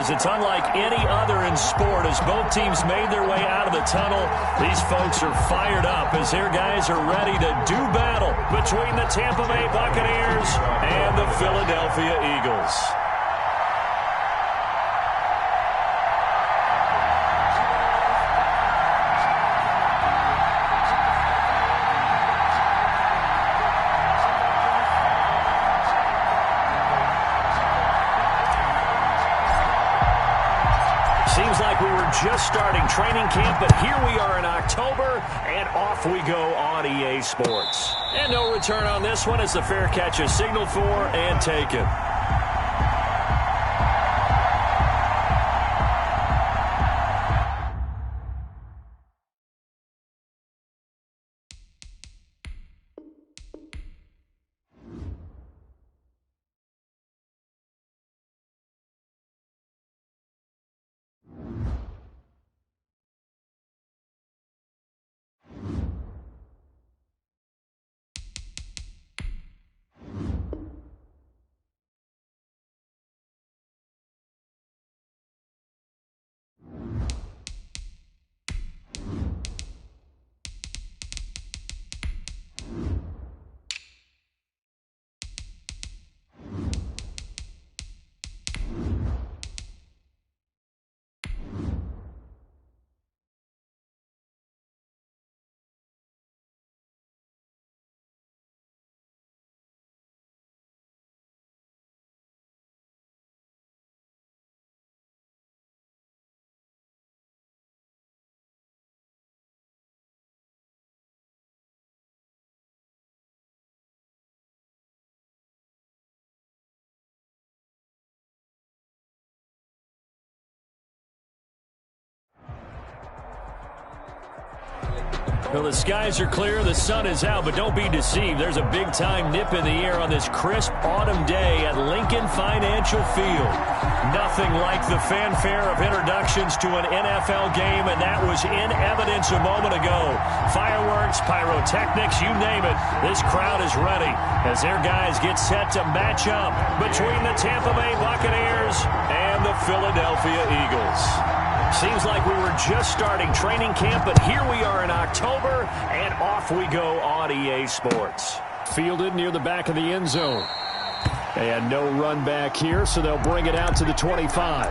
is. It's unlike any other in sport. As both teams made their way out of the tunnel, these folks are fired up as their guys are ready to do battle between the Tampa Bay Buccaneers and the Philadelphia Eagles. Seems like we were just starting training camp, but here we are in October, and off we go on EA Sports. And no return on this one as the fair catch is signaled for and taken. Well, the skies are clear, the sun is out, but don't be deceived. There's a big-time nip in the air on this crisp autumn day at Lincoln Financial Field. Nothing like the fanfare of introductions to an NFL game, and that was in evidence a moment ago. Fireworks, pyrotechnics, you name it. This crowd is ready as their guys get set to match up between the Tampa Bay Buccaneers and the Philadelphia Eagles. Seems like we were just starting training camp, but here we are in October, and off we go on EA Sports. Fielded near the back of the end zone. And no run back here, so they'll bring it out to the 25.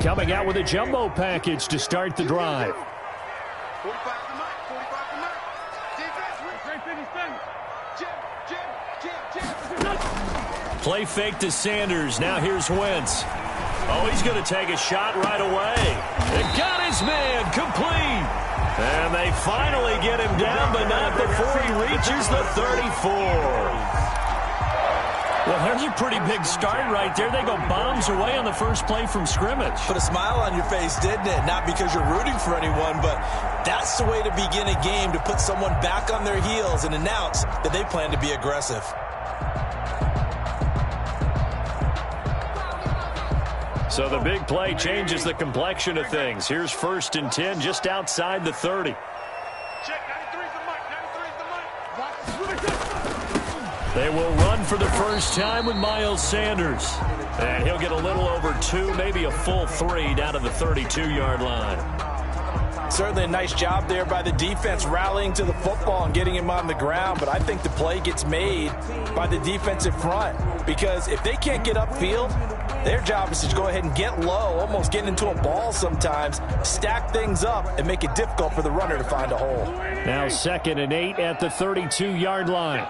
Coming out with a jumbo package to start the drive. Play fake to Sanders. Now here's Wentz. Oh, he's going to take a shot right away. They got his man complete. And they finally get him down, but not before he reaches the 34. Well, there's a pretty big start right there. They go bombs away on the first play from scrimmage. Put a smile on your face, didn't it? Not because you're rooting for anyone, but that's the way to begin a game, to put someone back on their heels and announce that they plan to be aggressive. So the big play changes the complexion of things. Here's 1st and 10 just outside the 30. They will run for the first time with Miles Sanders. And he'll get a little over 2, maybe a full 3 down to the 32-yard line. Certainly a nice job there by the defense rallying to the football and getting him on the ground. But I think the play gets made by the defensive front, because if they can't get upfield, their job is to go ahead and get low, almost get into a ball sometimes, stack things up, and make it difficult for the runner to find a hole. Now 2nd and 8 at the 32-yard line.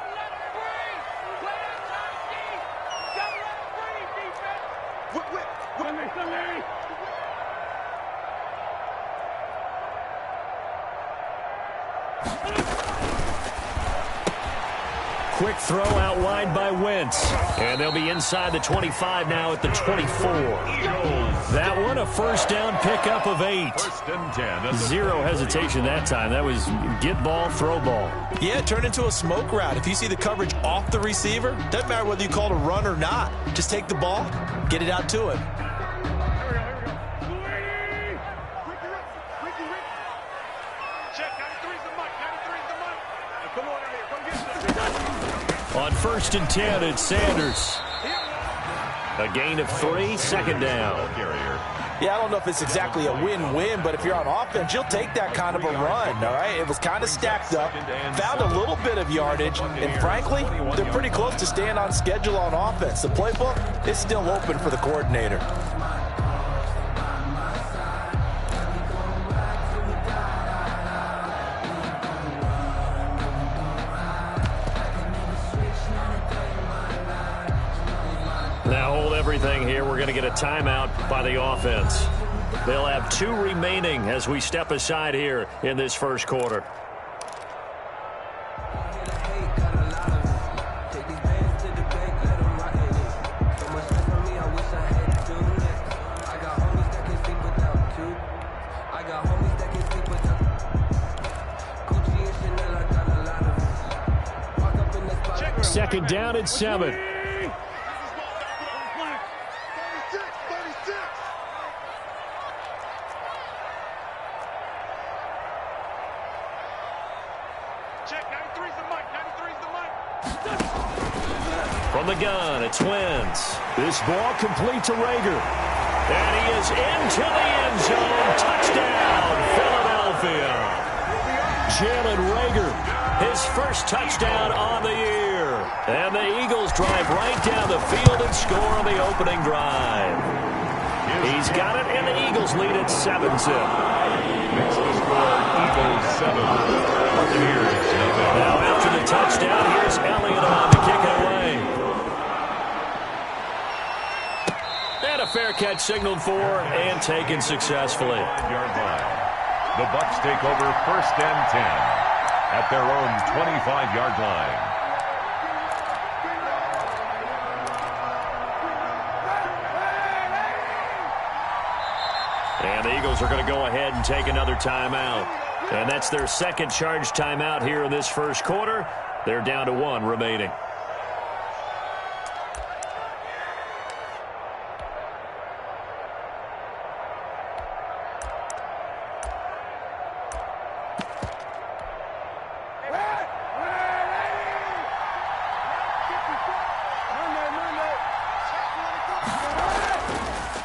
quick throw out wide by Wentz. And they'll be inside the 25 now at the 24. That one, a first down pickup of 8. Zero hesitation that time. That was get ball, throw ball. Yeah, it turned into a smoke route. If you see the coverage off the receiver, doesn't matter whether you call it a run or not. Just take the ball, get it out to him. On 1st and 10, it's Sanders. A gain of 3, second down. Yeah, I don't know if it's exactly a win-win, but if you're on offense, you'll take that kind of a run, all right? It was kind of stacked up, found a little bit of yardage, and frankly, they're pretty close to staying on schedule on offense. The playbook is still open for the coordinator. Now hold everything here. We're going to get a timeout by the offense. They'll have 2 remaining as we step aside here in this first quarter. Second down at 7. From the gun, it's Wentz. This ball complete to Rager. And he is into the end zone. Touchdown, Philadelphia. Jalen Rager, his first touchdown on the year. And the Eagles drive right down the field and score on the opening drive. He's got it, and the Eagles lead at 7-zip. Makes the score Eagles 7. Now after the touchdown, here's Elliott on to kick it away. And a fair catch signaled for and taken successfully. 5-yard line. The Bucs take over 1st and 10 at their own 25-yard line. And the Eagles are going to go ahead and take another timeout. And that's their second charge timeout here in this first quarter. They're down to 1 remaining.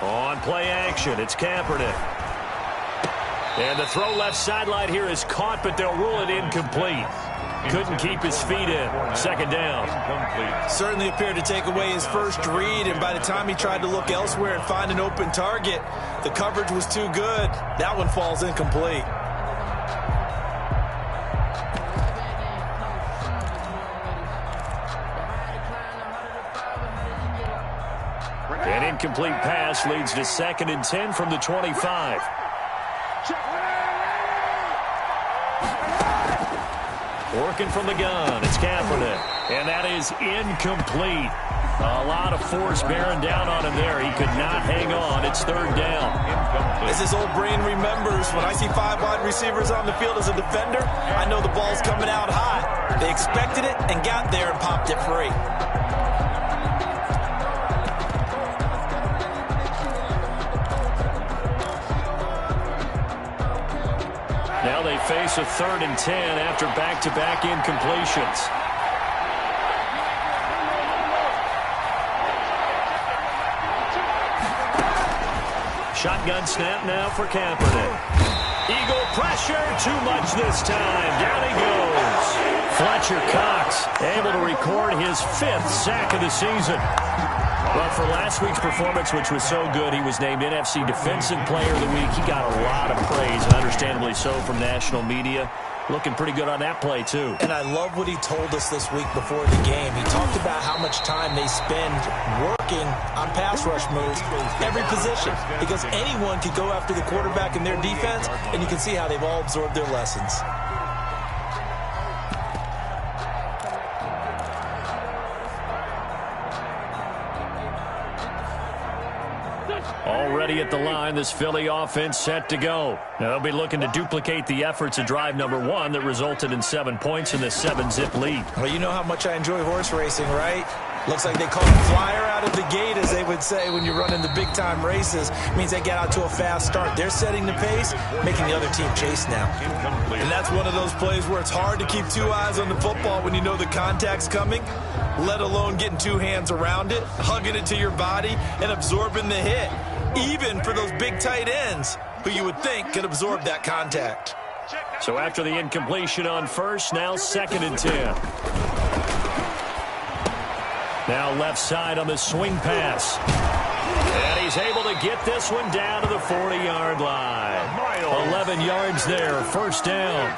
On play action, it's Kaepernick. And the throw left sideline here is caught, but they'll rule it incomplete. Couldn't keep his feet in. Second down. Certainly appeared to take away his first read, and by the time he tried to look elsewhere and find an open target, the coverage was too good. That one falls incomplete. An incomplete pass leads to 2nd and 10 from the 25. Working from the gun, it's Kaepernick. And that is incomplete. A lot of force bearing down on him there. He could not hang on. It's 3rd down. As his old brain remembers, when I see 5 wide receivers on the field as a defender, I know the ball's coming out hot. They expected it and got there and popped it free. Now they face a 3rd and 10 after back-to-back incompletions. Shotgun snap now for Kaepernick. Eagle pressure, too much this time. Down he goes. Fletcher Cox able to record his 5th sack of the season. Well, for last week's performance, which was so good, he was named NFC Defensive Player of the Week. He got a lot of praise, and understandably so, from national media. Looking pretty good on that play, too. And I love what he told us this week before the game. He talked about how much time they spend working on pass rush moves, every position, because anyone could go after the quarterback in their defense, and you can see how they've all absorbed their lessons. ready at the line. This Philly offense set to go. Now they'll be looking to duplicate the efforts of drive number 1 that resulted in 7 points in the 7-zip lead. Well, you know how much I enjoy horse racing, right? Looks like they call it flyer out of the gate, as they would say when you're running the big-time races. It means they get out to a fast start. They're setting the pace, making the other team chase now. And that's one of those plays where it's hard to keep 2 eyes on the football when you know the contact's coming, let alone getting 2 hands around it, hugging it to your body, and absorbing the hit, even for those big tight ends who you would think could absorb that contact. So after the incompletion on first, now 2nd and 10. Now left side on the swing pass. And he's able to get this one down to the 40-yard line. 11 yards there, first down.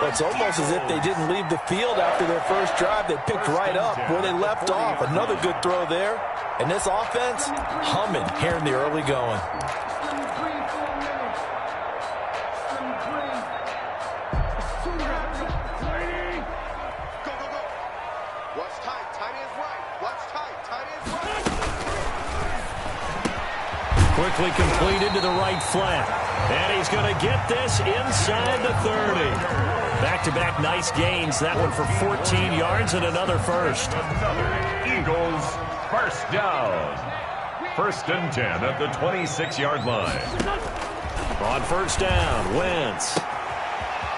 It's almost as if they didn't leave the field after their first drive. They picked right up where they left off. Another good throw there. And this offense humming here in the early going. Quickly completed to the right flat. And he's going to get this inside the 30. Back-to-back nice gains. That one for 14 yards and another first. Eagles first down. 1st and 10 at the 26-yard line. On first down, Wentz.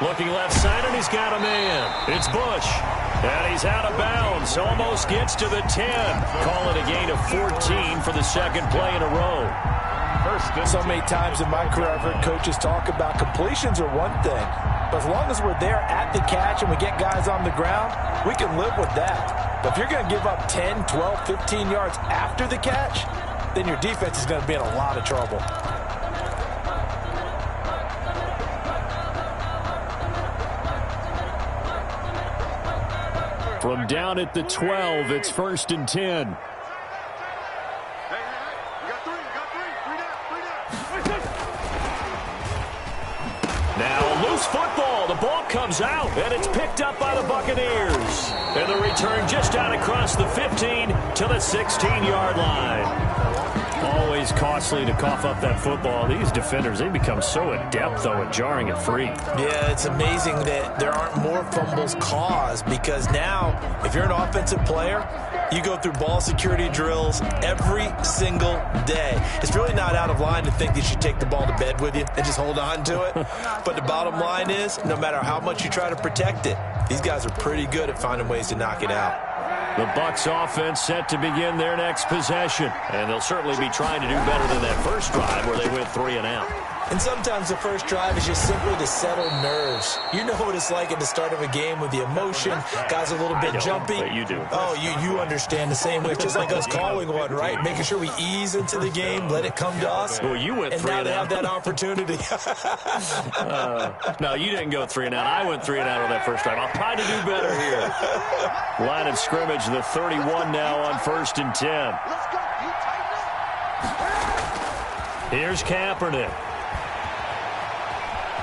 Looking left side, and he's got a man. It's Bush. And he's out of bounds. Almost gets to the 10. Call it a gain of 14 for the 2nd play in a row. So many times in my career, I've heard coaches talk about completions are one thing, but as long as we're there at the catch and we get guys on the ground, we can live with that. But if you're going to give up 10, 12, 15 yards after the catch, then your defense is going to be in a lot of trouble. From down at the 12, it's 1st and 10. Now loose football. The ball comes out, and it's picked up by the Buccaneers. And the return just out across the 15 to the 16-yard line. Always costly to cough up that football. These defenders, they become so adept, though, at jarring it free. Yeah, it's amazing that there aren't more fumbles caused, because now, if you're an offensive player, you go through ball security drills every single day. It's really not out of line to think that you should take the ball to bed with you and just hold on to it. But the bottom line is, no matter how much you try to protect it, these guys are pretty good at finding ways to knock it out. The Bucs offense set to begin their next possession. And they'll certainly be trying to do better than that first drive where they went 3 and out. And sometimes the first drive is just simply to settle nerves. You know what it's like at the start of a game with the emotion. Guys are a little bit jumpy. But you do. Oh, you understand the same way. It's just like us calling one, right? Making sure we ease into the game, let it come to us. Well, you went 3 and out. And now they have that opportunity. No, you didn't go 3 and out. I went 3 and out on that first drive. I'll try to do better here. Line of scrimmage, the 31 now on 1st and 10. Here's Kaepernick.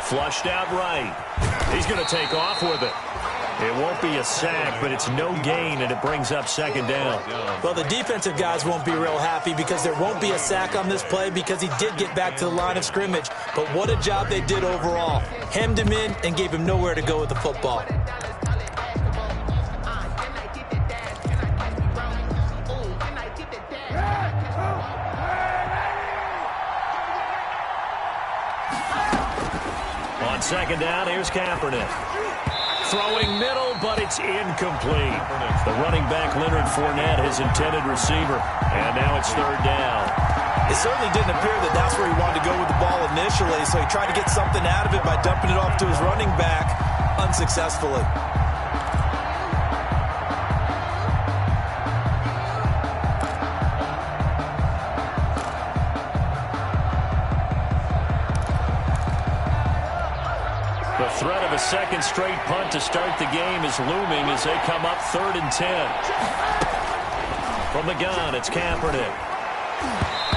Flushed out right. He's going to take off with it. It won't be a sack, but it's no gain, and it brings up 2nd down. Well, the defensive guys won't be real happy because there won't be a sack on this play because he did get back to the line of scrimmage. But what a job they did overall. Hemmed him in and gave him nowhere to go with the football. On 2nd down, here's Kaepernick. Throwing middle, but it's incomplete. The running back, Leonard Fournette, his intended receiver. And now it's 3rd down. It certainly didn't appear that that's where he wanted to go with the ball initially, so he tried to get something out of it by dumping it off to his running back unsuccessfully. The threat of a 2nd straight punt to start the game is looming as they come up 3rd and 10. From the gun, it's Kaepernick.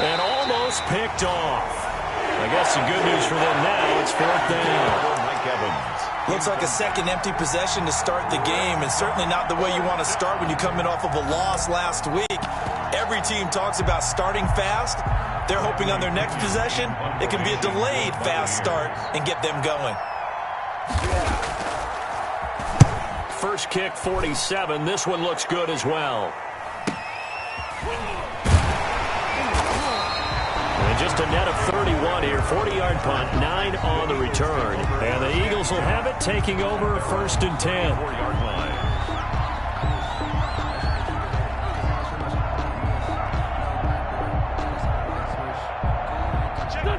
And almost picked off. I guess the good news for them now, it's 4th down. Looks like a second empty possession to start the game, and certainly not the way you want to start when you're coming off of a loss last week. Every team talks about starting fast. They're hoping on their next possession, it can be a delayed fast start and get them going. First kick, 47. This one looks good as well. And just a net of 31 here. 40-yard punt, 9 on the return. And the Eagles will have it, taking over 1st and 10. 4-yard line.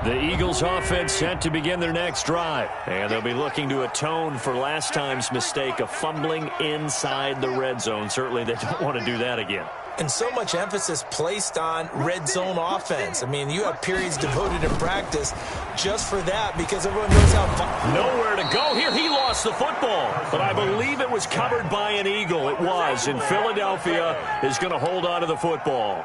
The Eagles offense set to begin their next drive. And they'll be looking to atone for last time's mistake of fumbling inside the red zone. Certainly they don't want to do that again. And so much emphasis placed on red zone offense. I mean, you have periods devoted in practice just for that because everyone knows how... Nowhere to go here. He lost the football. But I believe it was covered by an Eagle. It was. And Philadelphia is going to hold on to the football.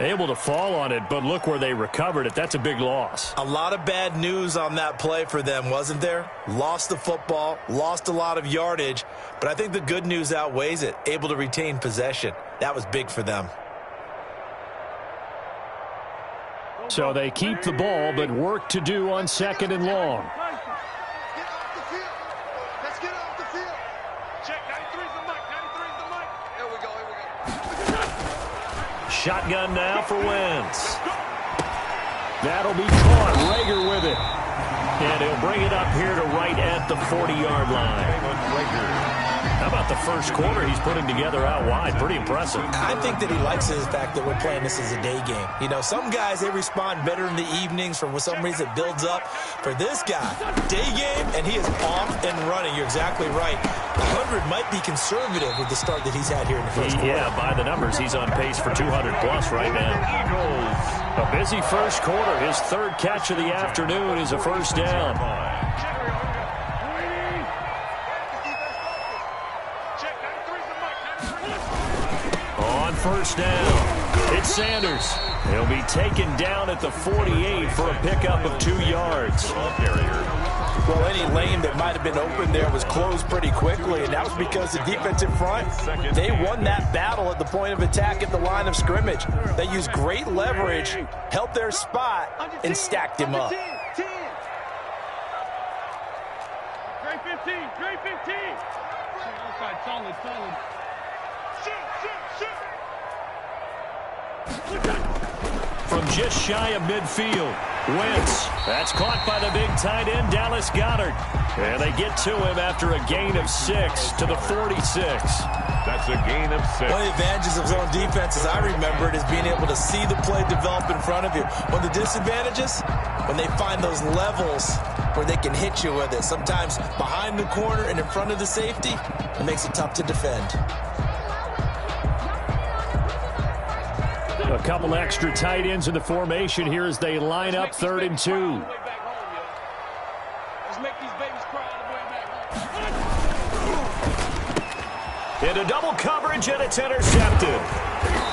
Able to fall on it, but look where they recovered it. That's a big loss. A lot of bad news on that play for them, wasn't there? Lost the football, lost a lot of yardage, but I think the good news outweighs it. Able to retain possession. That was big for them. So they keep the ball, but work to do on 2nd and long. Let's get off the field. Check, 93's the mic, 93's the mic. Here we go, here we go. Shotgun now for Wentz. That'll be caught. Rager with it. And he'll bring it up here to right at the 40-yard line. How about the first quarter he's putting together out wide? Pretty impressive. I think that he likes the fact that we're playing this as a day game. You know, some guys, they respond better in the evenings. For some reason, it builds up. For this guy, day game, and he is off and running. You're exactly right. 100 might be conservative with the start that he's had here in the first quarter. Yeah, by the numbers, he's on pace for 200-plus right now. A busy first quarter. His 3rd catch of the afternoon is a first down. On first down, it's Sanders. He'll be taken down at the 48 for a pickup of 2 yards. Well, any lane that might have been open there was closed pretty quickly, and that was because the defensive front, they won that battle at the point of attack at the line of scrimmage. They used great leverage, held their spot, and stacked him up. Great 15, great 15. Solid, solid. From just shy of midfield, Wentz. That's caught by the big tight end, Dallas Goedert. And they get to him after a gain of 6 to the 46. That's a gain of 6. One of the advantages of zone defense, as I remember it, is being able to see the play develop in front of you. One of the disadvantages, when they find those levels where they can hit you with it. Sometimes behind the corner and in front of the safety, it makes it tough to defend. A couple extra tight ends in the formation here as they line up 3rd and 2. Let's make these babies cry all the way back home. Into double coverage, and it's intercepted.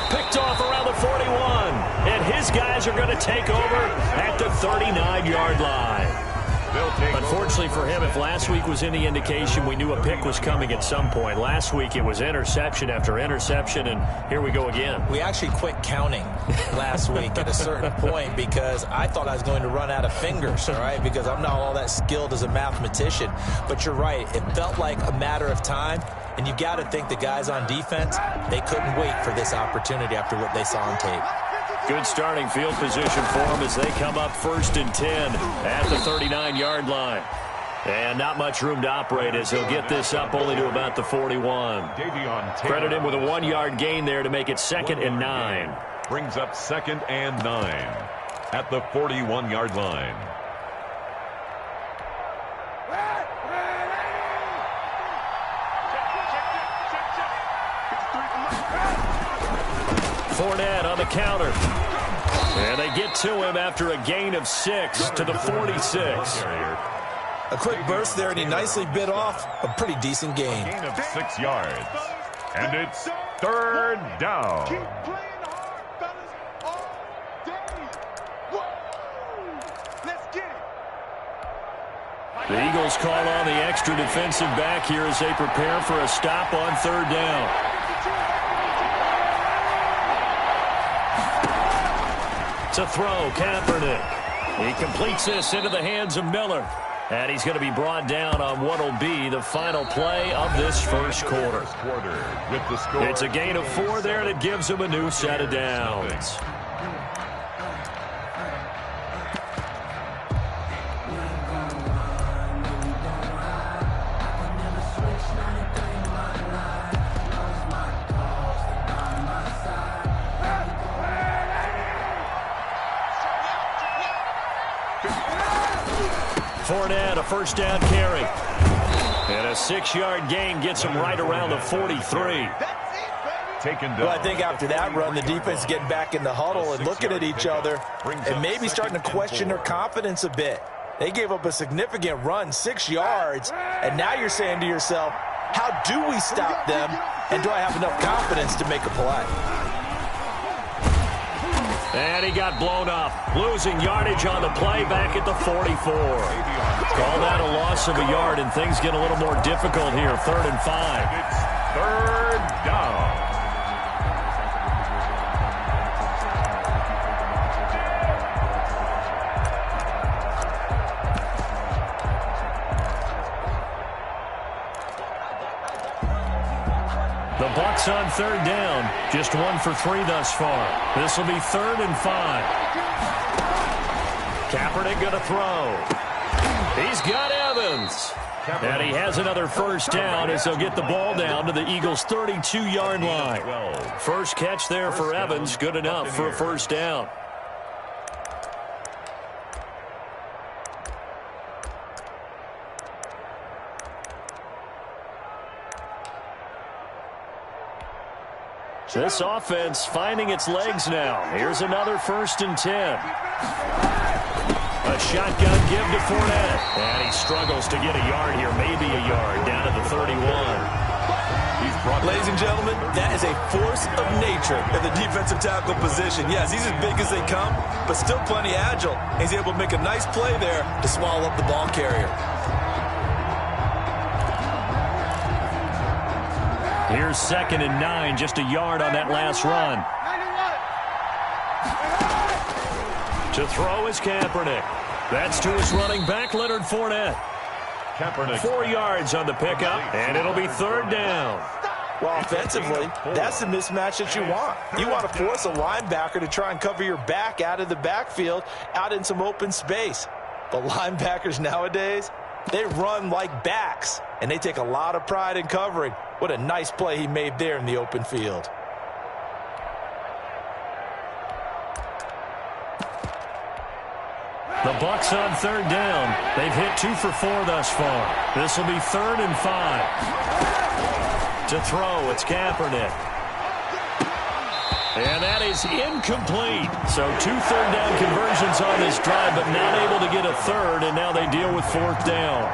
Picked off around the 41. And his guys are going to take over at the 39-yard line. Unfortunately for him, if last week was any indication, we knew a pick was coming at some point. Last week it was interception after interception, and here we go again. We actually quit counting last week at a certain point because I thought I was going to run out of fingers, all right, because I'm not all that skilled as a mathematician. But you're right. It felt like a matter of time, and you got to think the guys on defense, they couldn't wait for this opportunity after what they saw on tape. Good starting field position for them as they come up 1st and 10 at the 39-yard line. And not much room to operate as he'll get this up only to about the 41. Credit him with a 1-yard gain there to make it 2nd and 9. Brings up 2nd and 9 at the 41-yard line. Fournette on the counter. And they get to him after a gain of 6 to the 46. A quick burst there, and he nicely bit off a pretty decent gain. Gain of 6 yards. And it's 3rd down. Keep playing hard, fellas, all day. Whoa! Let's get it. The Eagles call on the extra defensive back here as they prepare for a stop on 3rd down. To throw, Kaepernick. He completes this into the hands of Miller. And he's going to be brought down on what will be the final play of this first quarter. It's a gain of 4 there, and it gives him a new set of downs. Fournette, a first down carry. And a 6-yard gain gets him right around the 43. Well, I think after that run, the defense getting back in the huddle and looking at each other and maybe starting to question their confidence a bit. They gave up a significant run, 6 yards, and now you're saying to yourself, how do we stop them, and do I have enough confidence to make a play? And he got blown up, losing yardage on the play back at the 44. Call that a loss of a yard, and things get a little more difficult here, 3rd and 5. It's 3rd down. The Bucs on 3rd down, just 1 for 3 thus far. This will be 3rd and 5. Kaepernick going to throw. He's got Evans. And he has another first down as he'll get the ball down to the Eagles' 32-yard line. First catch there for Evans, good enough for a first down. This offense finding its legs now. Here's another 1st and 10. A shotgun give to Fournette. And he struggles to get a yard here, maybe a yard, down to the 31. Ladies and gentlemen, that is a force of nature in the defensive tackle position. Yes, he's as big as they come, but still plenty agile. He's able to make a nice play there to swallow up the ball carrier. Here's 2nd and 9, just a yard on that last run. To throw is Kaepernick. That's to his running back, Leonard Fournette. 4 yards on the pickup, and it'll be 3rd down. Well, offensively, that's the mismatch that you want. You want to force a linebacker to try and cover your back out of the backfield, out in some open space. The linebackers nowadays, they run like backs, and they take a lot of pride in covering. What a nice play he made there in the open field. The Bucs on 3rd down. They've hit 2 for 4 thus far. This will be 3rd and 5. To throw, it's Kaepernick. And that is incomplete. So 2 third-down conversions on this drive, but not able to get a third, and now they deal with 4th down.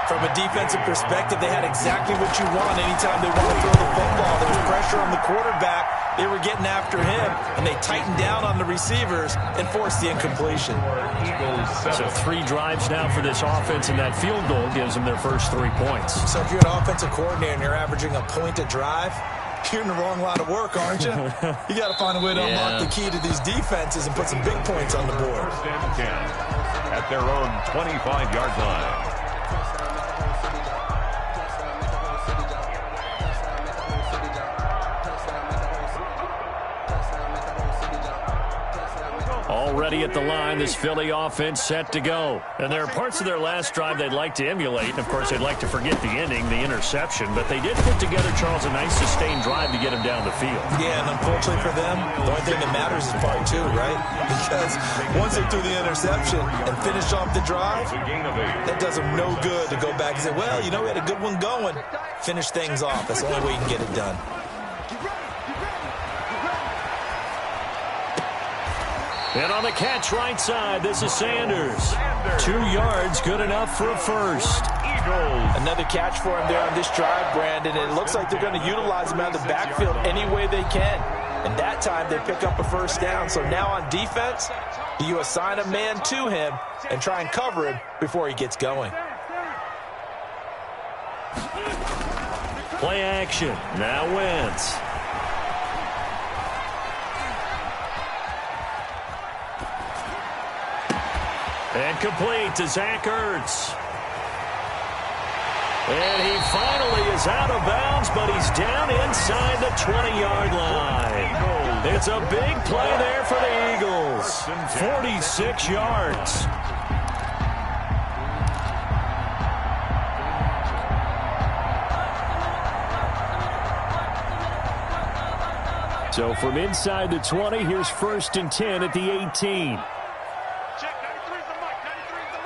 From a defensive perspective, they had exactly what you want anytime they want to throw the football. There was pressure on the quarterback. They were getting after him, and they tightened down on the receivers and forced the incompletion. So 3 drives now for this offense, and that field goal gives them their first 3 points. So if you're an offensive coordinator and you're averaging a point a drive, you're in the wrong line of work, aren't you? You got to find a way to unlock the key to these defenses and put some big points on the board. 1st and 10 at their own 25-yard line. Already at the line, this Philly offense set to go. And there are parts of their last drive they'd like to emulate. And, of course, they'd like to forget the ending, the interception. But they did put together, Charles, a nice sustained drive to get him down the field. Yeah, and unfortunately for them, the only thing that matters is part 2, right? Because once they threw the interception and finished off the drive, that does them no good to go back and say, well, you know, we had a good one going. Finish things off. That's the only way you can get it done. And on the catch right side, this is Sanders. 2 yards, good enough for a first. Another catch for him there on this drive, Brandon. And it looks like they're going to utilize him out of the backfield any way they can. And that time they pick up a first down. So now on defense, you assign a man to him and try and cover him before he gets going. Play action. Now Wentz. And complete to Zach Ertz. And he finally is out of bounds, but he's down inside the 20-yard line. It's a big play there for the Eagles. 46 yards. So from inside the 20, here's 1st and 10 at the 18. Check, 93's the mic, 93's the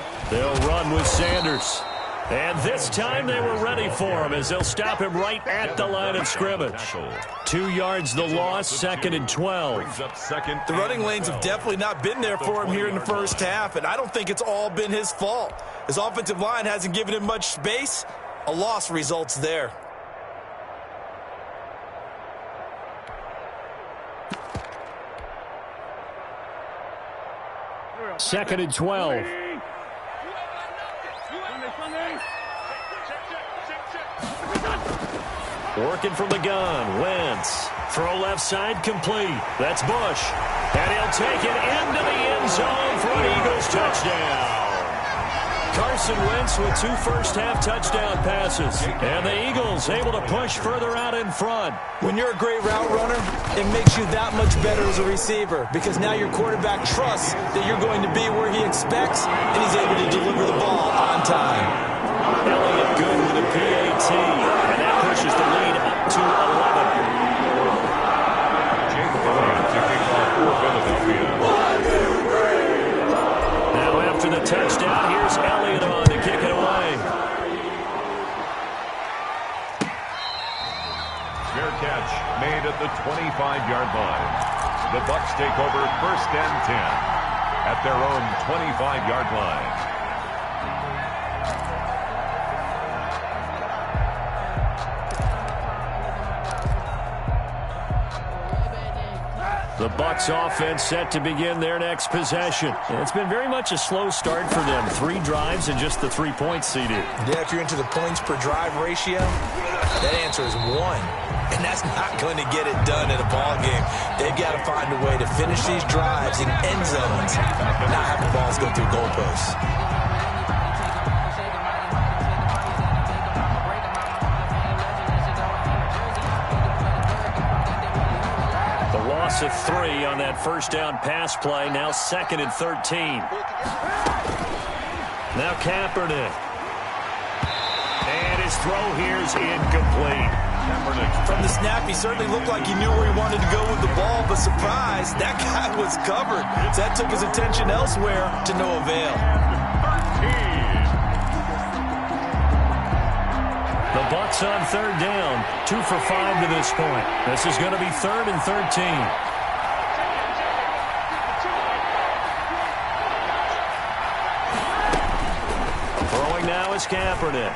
mic. They'll run with Sanders. And this time they were ready for him as they'll stop him right at the line of scrimmage. 2 yards the loss, 2nd and 12. The running lanes have definitely not been there for him here in the first half, and I don't think it's all been his fault. His offensive line hasn't given him much space. A loss results there. Second and 12. Working from the gun. Wentz. Throw left side complete. That's Bush. And he'll take it into the end zone for an Eagles touchdown. Carson Wentz with 2 first-half touchdown passes. And the Eagles able to push further out in front. When you're a great route runner, it makes you that much better as a receiver because now your quarterback trusts that you're going to be where he expects, and he's able to deliver the ball on time. Elliott good with a PAT, and that pushes the lead up to 11. Now after the touchdown, here's Elliott on to kick it away. Fair catch made at the 25-yard line. The Bucs take over 1st and 10 at their own 25-yard line. The Bucs offense set to begin their next possession. And it's been very much a slow start for them. 3 drives and just the 3 points seeded. Yeah, if you're into the points per drive ratio, that answer is 1. And that's not going to get it done in a ball game. They've got to find a way to finish these drives in end zones, not have the balls go through goalposts. Of 3 on that first down pass play. Now 2nd and 13. Now Kaepernick. And his throw here is incomplete. From the snap, he certainly looked like he knew where he wanted to go with the ball, but surprise, that guy was covered. So that took his attention elsewhere to no avail. The Bucs on 3rd down. 2 for 5 to this point. This is going to be 3rd and 13. Now is Kaepernick.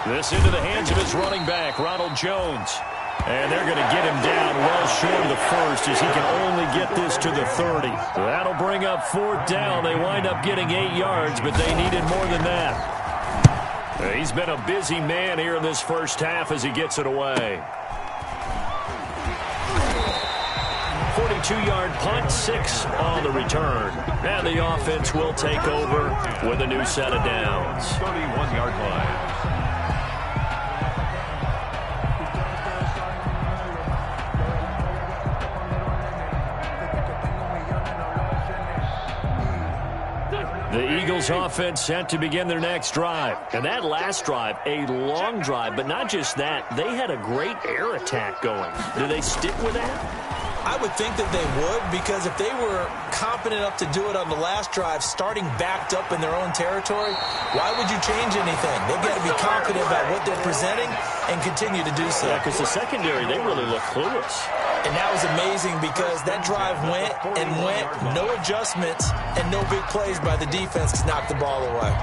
This into the hands of his running back, Ronald Jones. And they're going to get him down well short of the first as he can only get this to the 30. That'll bring up 4th down. They wind up getting 8 yards, but they needed more than that. He's been a busy man here in this first half as he gets it away. 42-yard punt, 6 on the return. And the offense will take over with a new set of downs. 31-yard line. The Eagles offense set to begin their next drive. And that last drive, a long drive, but not just that. They had a great air attack going. Do they stick with that? I would think that they would, because if they were confident enough to do it on the last drive, starting backed up in their own territory, why would you change anything? They've got to be confident about what they're presenting and continue to do so. Yeah, because the secondary, they really look clueless. And that was amazing because that drive went and went, no adjustments, and no big plays by the defense to knock the ball away.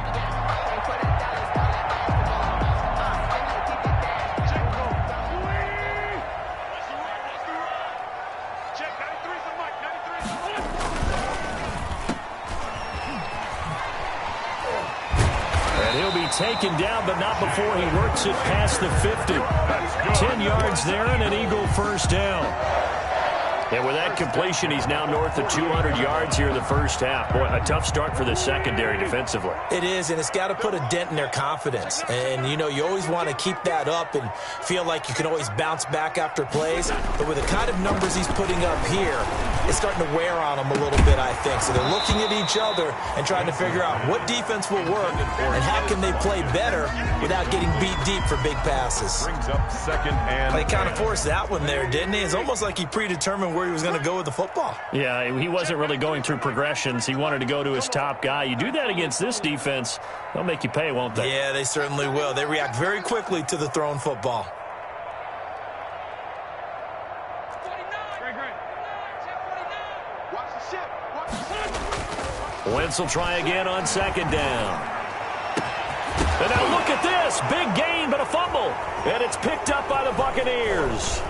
Taken down, but not before he works it past the 50. 10 yards there and an Eagle first down. And with that completion, he's now north of 200 yards here in the first half. Boy, a tough start for the secondary defensively. It is, and it's got to put a dent in their confidence. And, you always want to keep that up and feel like you can always bounce back after plays. But with the kind of numbers he's putting up here, it's starting to wear on them a little bit, I think. So they're looking at each other and trying to figure out what defense will work and how can they play better without getting beat deep for big passes. Brings up second and They kind of forced that one there, didn't he? It's almost like he predetermined where he was going to go with the football. Yeah, he wasn't really going through progressions. He wanted to go to his top guy. You do that against this defense, they'll make you pay, won't they? Yeah, they certainly will. They react very quickly to the thrown football. Wentz will try again on second down. And now look at this. Big gain, but a fumble. And it's picked up by the Buccaneers.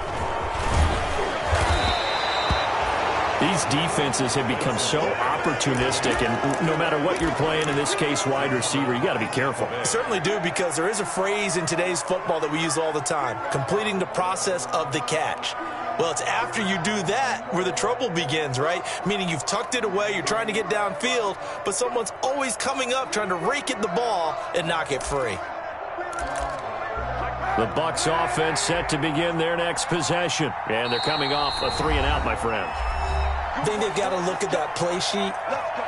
These defenses have become so opportunistic, and no matter what you're playing, in this case, wide receiver, you got to be careful. You certainly do, because there is a phrase in today's football that we use all the time, completing the process of the catch. Well, it's after you do that where the trouble begins, right? Meaning you've tucked it away, you're trying to get downfield, but someone's always coming up trying to rake at the ball and knock it free. The Bucs offense set to begin their next possession, and they're coming off a 3-and-out, my friend. I think they've got to look at that play sheet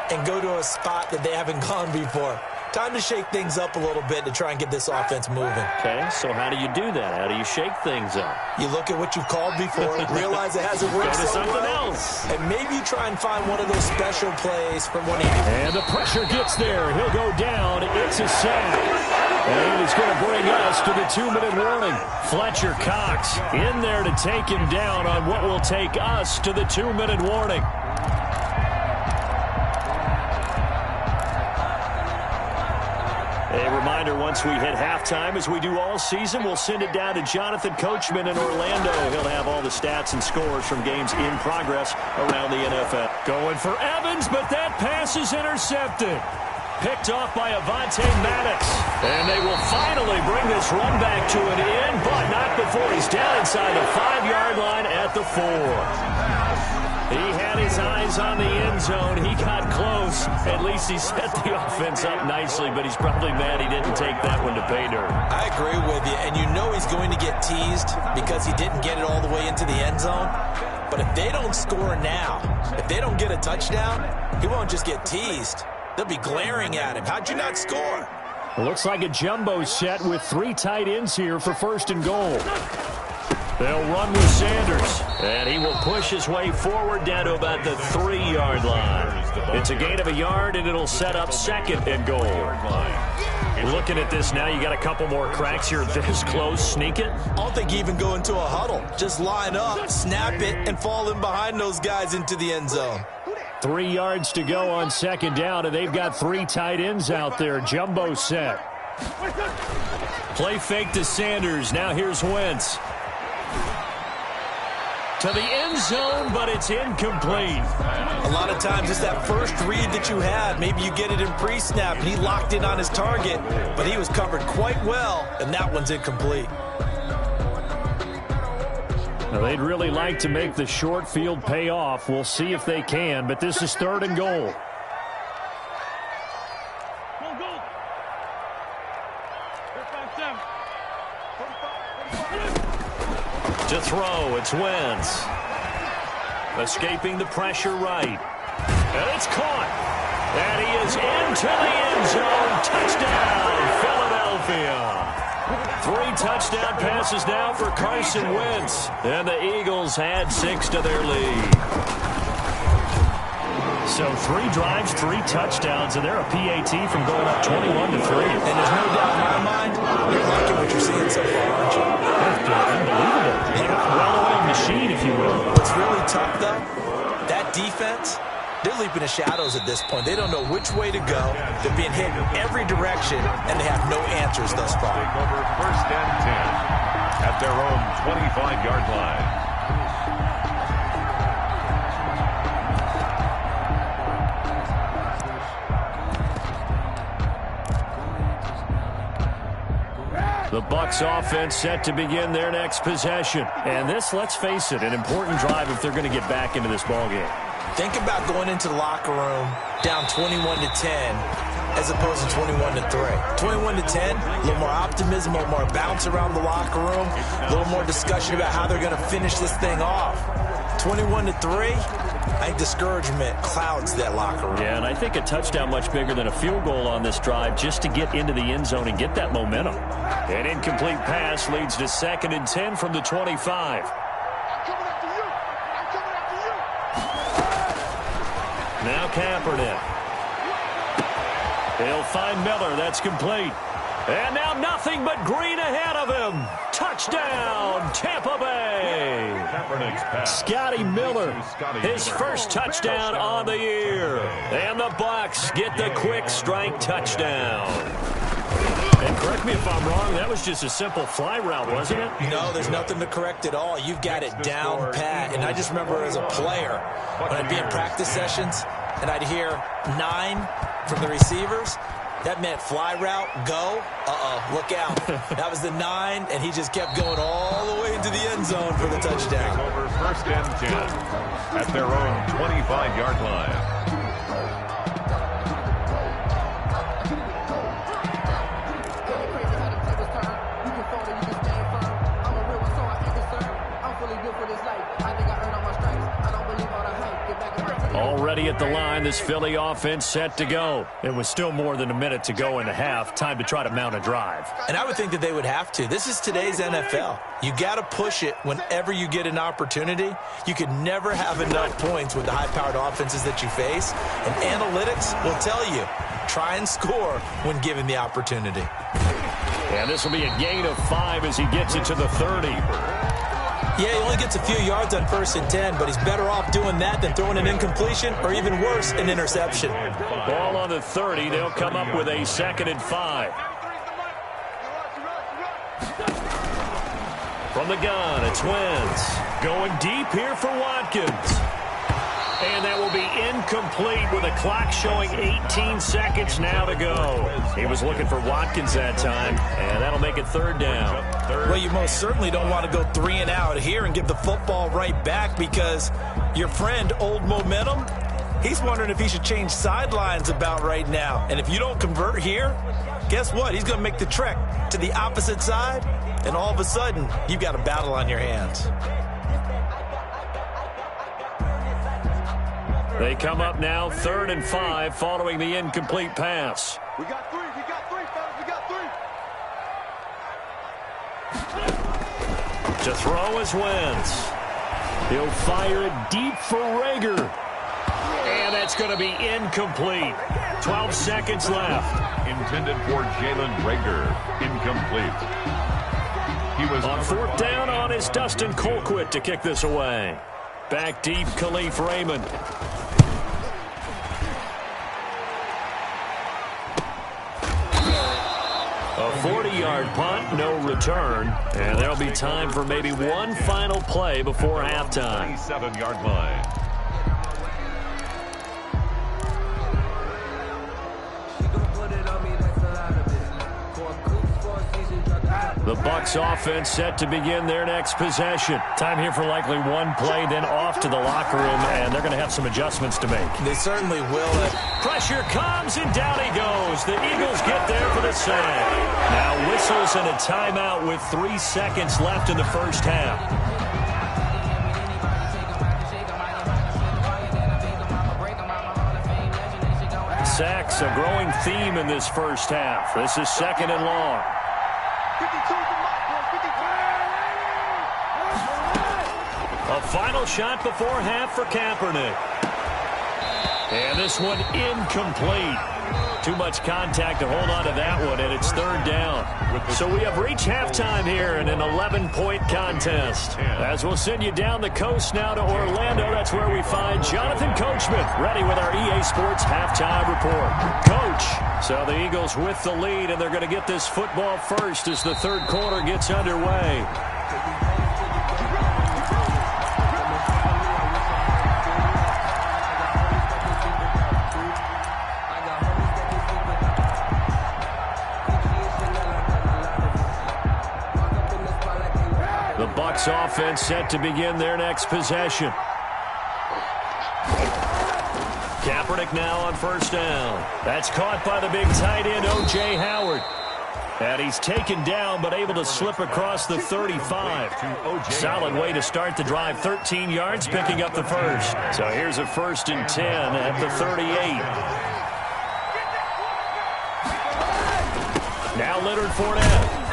and go to a spot that they haven't gone before. Time to shake things up a little bit to try and get this offense moving. Okay, so how do you do that? How do you shake things up? You look at what you've called before, realize it hasn't worked Go to so something well, else. and maybe you try and find one of those special plays from one of you. And the pressure gets there. He'll go down. It's a sack. And it's going to bring us to the 2-minute warning. Fletcher Cox in there to take him down on what will take us to the 2-minute warning. A reminder, once we hit halftime, as we do all season, we'll send it down to Jonathan Coachman in Orlando. He'll have all the stats and scores from games in progress around the NFL. Going for Evans, but that pass is intercepted. Picked off by Avonte Maddox. And they will finally bring this run back to an end, but not before he's down inside the 5-yard line at the 4. He had his eyes on the end zone. He got close. At least he set the offense up nicely, but he's probably mad he didn't take that one to pay dirt. I agree with you, and you know he's going to get teased because he didn't get it all the way into the end zone. But if they don't score now, if they don't get a touchdown, he won't just get teased. They'll be glaring at him. How'd you not score? It looks like a jumbo set with 3 tight ends here for 1st and goal. They'll run with Sanders, and he will push his way forward down to about the 3-yard line. It's a gain of a yard, and it'll set up 2nd and goal. Looking at this now, you got a couple more cracks here this close. Sneak it. I don't think you even go into a huddle. Just line up, snap it, and fall in behind those guys into the end zone. 3 yards to go on 2nd down, and they've got 3 tight ends out there. Jumbo set. Play fake to Sanders. Now here's Wentz. To the end zone, but it's incomplete. A lot of times it's that first read that you had. Maybe you get it in pre-snap, and he locked in on his target, but he was covered quite well, and that one's incomplete. Now, they'd really like to make the short field pay off. We'll see if they can, but this is 3rd and goal. To throw, it's Wentz. Escaping the pressure right. And it's caught. And he is into the end zone. Touchdown, Philadelphia. 3 touchdown passes now for Carson Wentz. And the Eagles add 6 to their lead. So 3 drives, 3 touchdowns, and they're a PAT from going up 21-3. And there's no doubt in my mind, you're liking what you're seeing so far, aren't you? Unbelievable. Like a well-oiled machine, if you will. What's really tough, though, that defense, they're leaping the shadows at this point. They don't know which way to go. They're being hit in every direction, and they have no answers thus far. Take over 1st and 10 at their own 25-yard line. The Bucs offense set to begin their next possession. And this, let's face it, an important drive if they're going to get back into this ballgame. Think about going into the locker room down 21-10 as opposed to 21-3. 21-10, a little more optimism, a little more bounce around the locker room, a little more discussion about how they're going to finish this thing off. 21-3, I think discouragement clouds that locker room. Yeah, and I think a touchdown much bigger than a field goal on this drive just to get into the end zone and get that momentum. An incomplete pass leads to 2nd and 10 from the 25. Now Kaepernick. He'll find Miller. That's complete. And now nothing but green ahead of him. Touchdown, Tampa Bay. Scotty Miller, his first touchdown on the year. And the Bucs get the quick strike touchdown. And correct me if I'm wrong, that was just a simple fly route, wasn't it? No, there's nothing to correct at all. You've got it down pat. And I just remember as a player, when I'd be in practice sessions, and I'd hear 9 from the receivers, that meant fly route, go, look out. That was the 9, and he just kept going all the way into the end zone for the touchdown. Over 1st and 10 at their own 25-yard line. Already at the line, this Philly offense set to go. It was still more than a minute to go in the half. Time to try to mount a drive. And I would think that they would have to. This is today's NFL. You got to push it whenever you get an opportunity. You could never have enough points with the high-powered offenses that you face. And analytics will tell you, try and score when given the opportunity. And this will be a gain of 5 as he gets it to the 30. Yeah, he only gets a few yards on 1st and 10, but he's better off doing that than throwing an incompletion or even worse, an interception. Ball on the 30. They'll come up with a 2nd and 5. From the gun, it's Wentz. Going deep here for Watkins. And that will be incomplete with a clock showing 18 seconds now to go. He was looking for Watkins that time, and that'll make it 3rd down. Well, you most certainly don't want to go 3 and out here and give the football right back because your friend, Old Momentum, he's wondering if he should change sidelines about right now. And if you don't convert here, guess what? He's going to make the trek to the opposite side, and all of a sudden, you've got a battle on your hands. They come up now 3rd and 5 following the incomplete pass. We got 3, fellas, we got 3. To throw is Wentz. He'll fire it deep for Rager. And that's going to be incomplete. 12 seconds left. Intended for Jalen Rager. Incomplete. He was on 4th down on his Dustin Colquitt to kick this away. Back deep, Khalif Raymond. A 40-yard punt, no return. And there'll be time for maybe one final play before halftime. 27-yard line. The Bucs offense set to begin their next possession. Time here for likely one play, then off to the locker room, and they're going to have some adjustments to make. They certainly will. Pressure comes, and down he goes. The Eagles get there for the sack. Now whistles and a timeout with 3 seconds left in the first half. Sacks, a growing theme in this first half. This is 2nd and long. A final shot before half for Kaepernick. And this one incomplete. Too much contact to hold on to that one, and it's 3rd down. So we have reached halftime here in an 11-point contest. As we'll send you down the coast now to Orlando, that's where we find Jonathan Coachman, ready with our EA Sports halftime report. Coach, so the Eagles with the lead, and they're going to get this football first as the 3rd quarter gets underway. Bucs offense set to begin their next possession. Kaepernick now on first down. That's caught by the big tight end, O.J. Howard. And he's taken down but able to slip across the 35. Solid way to start the drive. 13 yards, picking up the first. So here's a 1st and 10 at the 38. Now Leonard Fournette.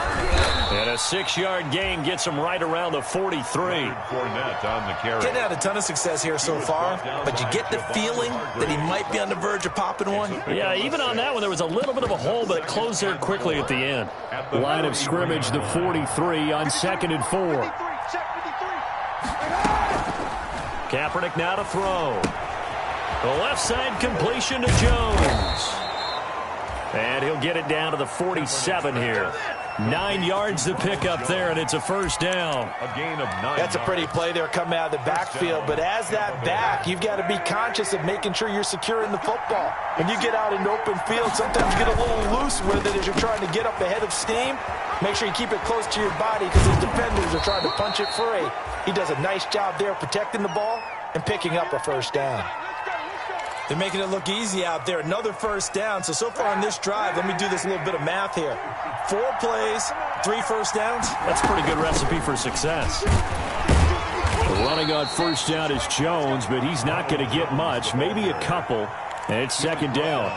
And a 6-yard gain gets him right around the 43. Fournette on the carry. Getting had a ton of success here so far, but you get the feeling that he might be on the verge of popping one. Yeah, even on that one, there was a little bit of a hole, but it closed there quickly at the end. Line of scrimmage, the 43 on 2nd and 4. Kaepernick now to throw. The left side completion to Jones. And he'll get it down to the 47 here. 9 yards to pick up there, and it's a 1st down. A gain of 9. That's a pretty play there coming out of the backfield, but as that back, you've got to be conscious of making sure you're securing the football. When you get out in open field, sometimes you get a little loose with it as you're trying to get up ahead of steam. Make sure you keep it close to your body because those defenders are trying to punch it free. He does a nice job there protecting the ball and picking up a 1st down. They're making it look easy out there. Another 1st down. So far on this drive, let me do this little bit of math here. 4 plays, 3 1st downs. That's a pretty good recipe for success. Running on 1st down is Jones, but he's not going to get much. Maybe a couple. And it's 2nd down.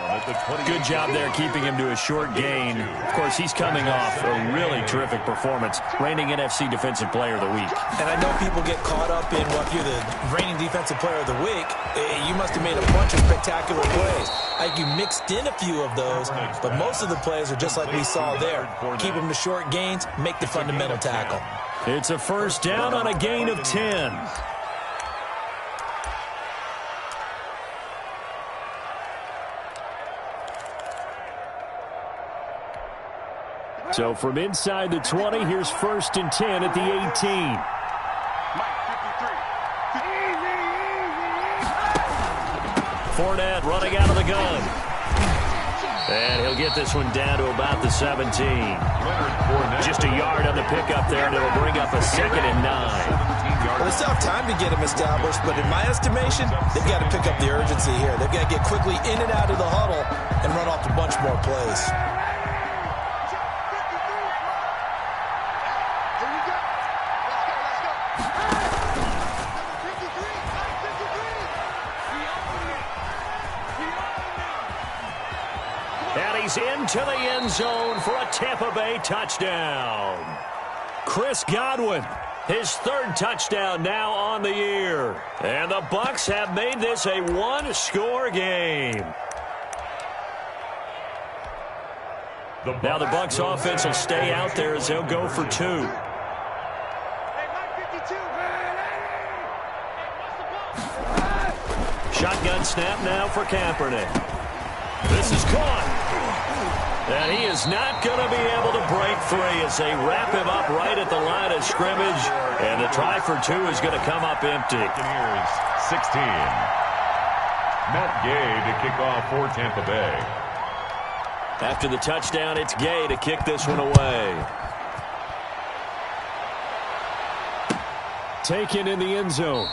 Good job there keeping him to a short gain. Of course, he's coming off a really terrific performance. Reigning NFC Defensive Player of the Week. And I know people get caught up in what you're the reigning Defensive Player of the Week. You must have made a bunch of spectacular plays. You mixed in a few of those, but most of the plays are just like we saw there. Keep them to short gains, make the fundamental tackle. It's a 1st down on a gain of 10. So from inside the 20, here's 1st and 10 at the 18. Fournette running out of the gun. And he'll get this one down to about the 17. Just a yard on the pickup there, and it'll bring up a 2nd and 9. Well, they still have time to get him established, but in my estimation, they've got to pick up the urgency here. They've got to get quickly in and out of the huddle and run off a bunch more plays. Into the end zone for a Tampa Bay touchdown. Chris Godwin, his 3rd touchdown now on the year. And the Bucs have made this a 1-score game. Now the Bucs offense will stay out there as they'll go for 2. Shotgun snap now for Kaepernick. This is caught. And he is not going to be able to break free as they wrap him up right at the line of scrimmage. And the try for 2 is going to come up empty. Here's 16. Matt Gay to kick off for Tampa Bay. After the touchdown, it's Gay to kick this one away. Taken in the end zone.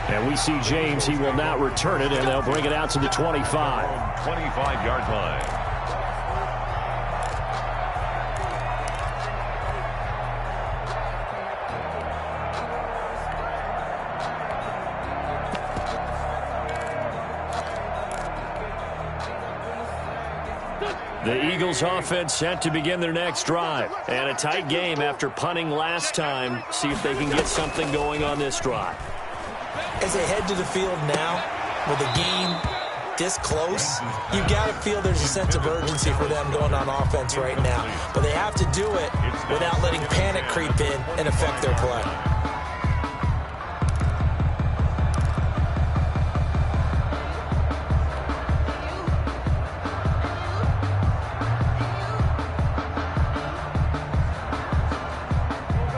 And we see James. He will not return it, and they'll bring it out to the 25. 25-yard line. The Eagles offense set to begin their next drive. And a tight game after punting last time. See if they can get something going on this drive. As they head to the field now, with the game this close, you've got to feel there's a sense of urgency for them going on offense right now. But they have to do it without letting panic creep in and affect their play.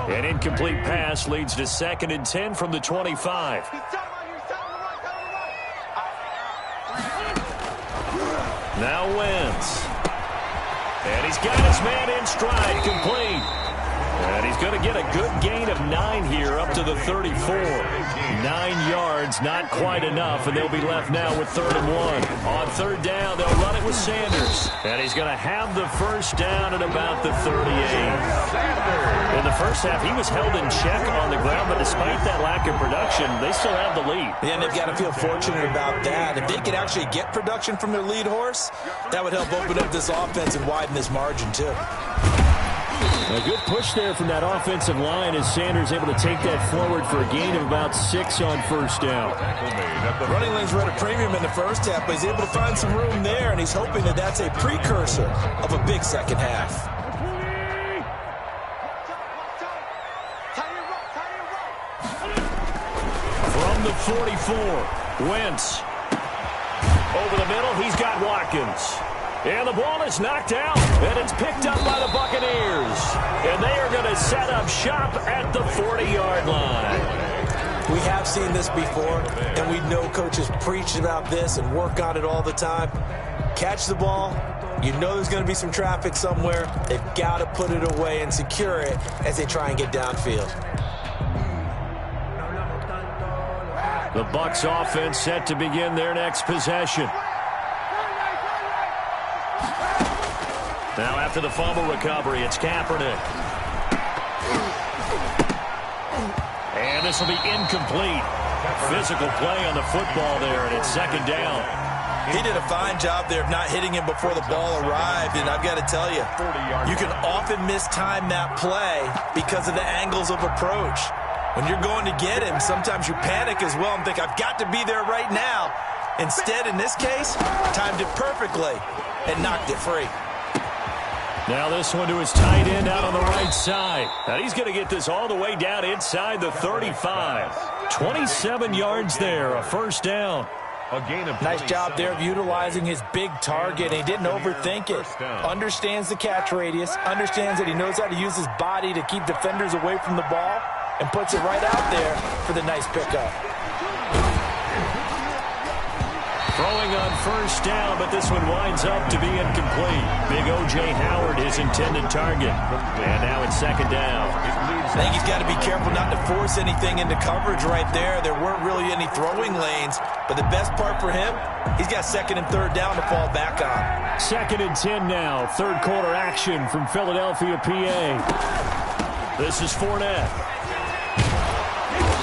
An incomplete pass leads to 2nd and 10 from the 25. Now Wentz. And he's got his man in stride, complete. And he's going to get a good gain of 9 here up to the 34. 9 yards, not quite enough, and they'll be left now with 3rd and 1. On 3rd down, they'll run it with Sanders. And he's going to have the first down at about the 38. In the first half, he was held in check on the ground, but despite that lack of production, they still have the lead. Yeah, and they've got to feel fortunate about that. If they could actually get production from their lead horse, that would help open up this offense and widen this margin, too. A good push there from that offensive line as Sanders able to take that forward for a gain of about 6 on 1st down. Running lanes were at a premium in the first half, but he's able to find some room there, and he's hoping that that's a precursor of a big second half. From the 44, Wentz. Over the middle, he's got Watkins. And the ball is knocked out, and it's picked up by the Buccaneers. And they are going to set up shop at the 40-yard line. We have seen this before, and we know coaches preach about this and work on it all the time. Catch the ball. You know there's going to be some traffic somewhere. They've got to put it away and secure it as they try and get downfield. The Bucs offense set to begin their next possession. Now after the fumble recovery, it's Kaepernick. And this will be incomplete. Physical play on the football there, and it's 2nd down. He did a fine job there of not hitting him before the ball arrived, and I've got to tell you, you can often mistime that play because of the angles of approach. When you're going to get him, sometimes you panic as well and think, I've got to be there right now. Instead, in this case, timed it perfectly and knocked it free. Now this one to his tight end out on the right side. Now he's going to get this all the way down inside the 35. 27 yards there, a 1st down. A gain of nice job there of utilizing his big target. He didn't overthink it. Understands the catch radius. Understands that he knows how to use his body to keep defenders away from the ball. And puts it right out there for the nice pickup. Throwing on 1st down, but this one winds up to be incomplete. Big O.J. Howard, his intended target. And now it's 2nd down. I think he's got to be careful not to force anything into coverage right there. There weren't really any throwing lanes. But the best part for him, he's got 2nd and 3rd down to fall back on. 2nd and 10 now. 3rd quarter action from Philadelphia, PA. This is Fournette.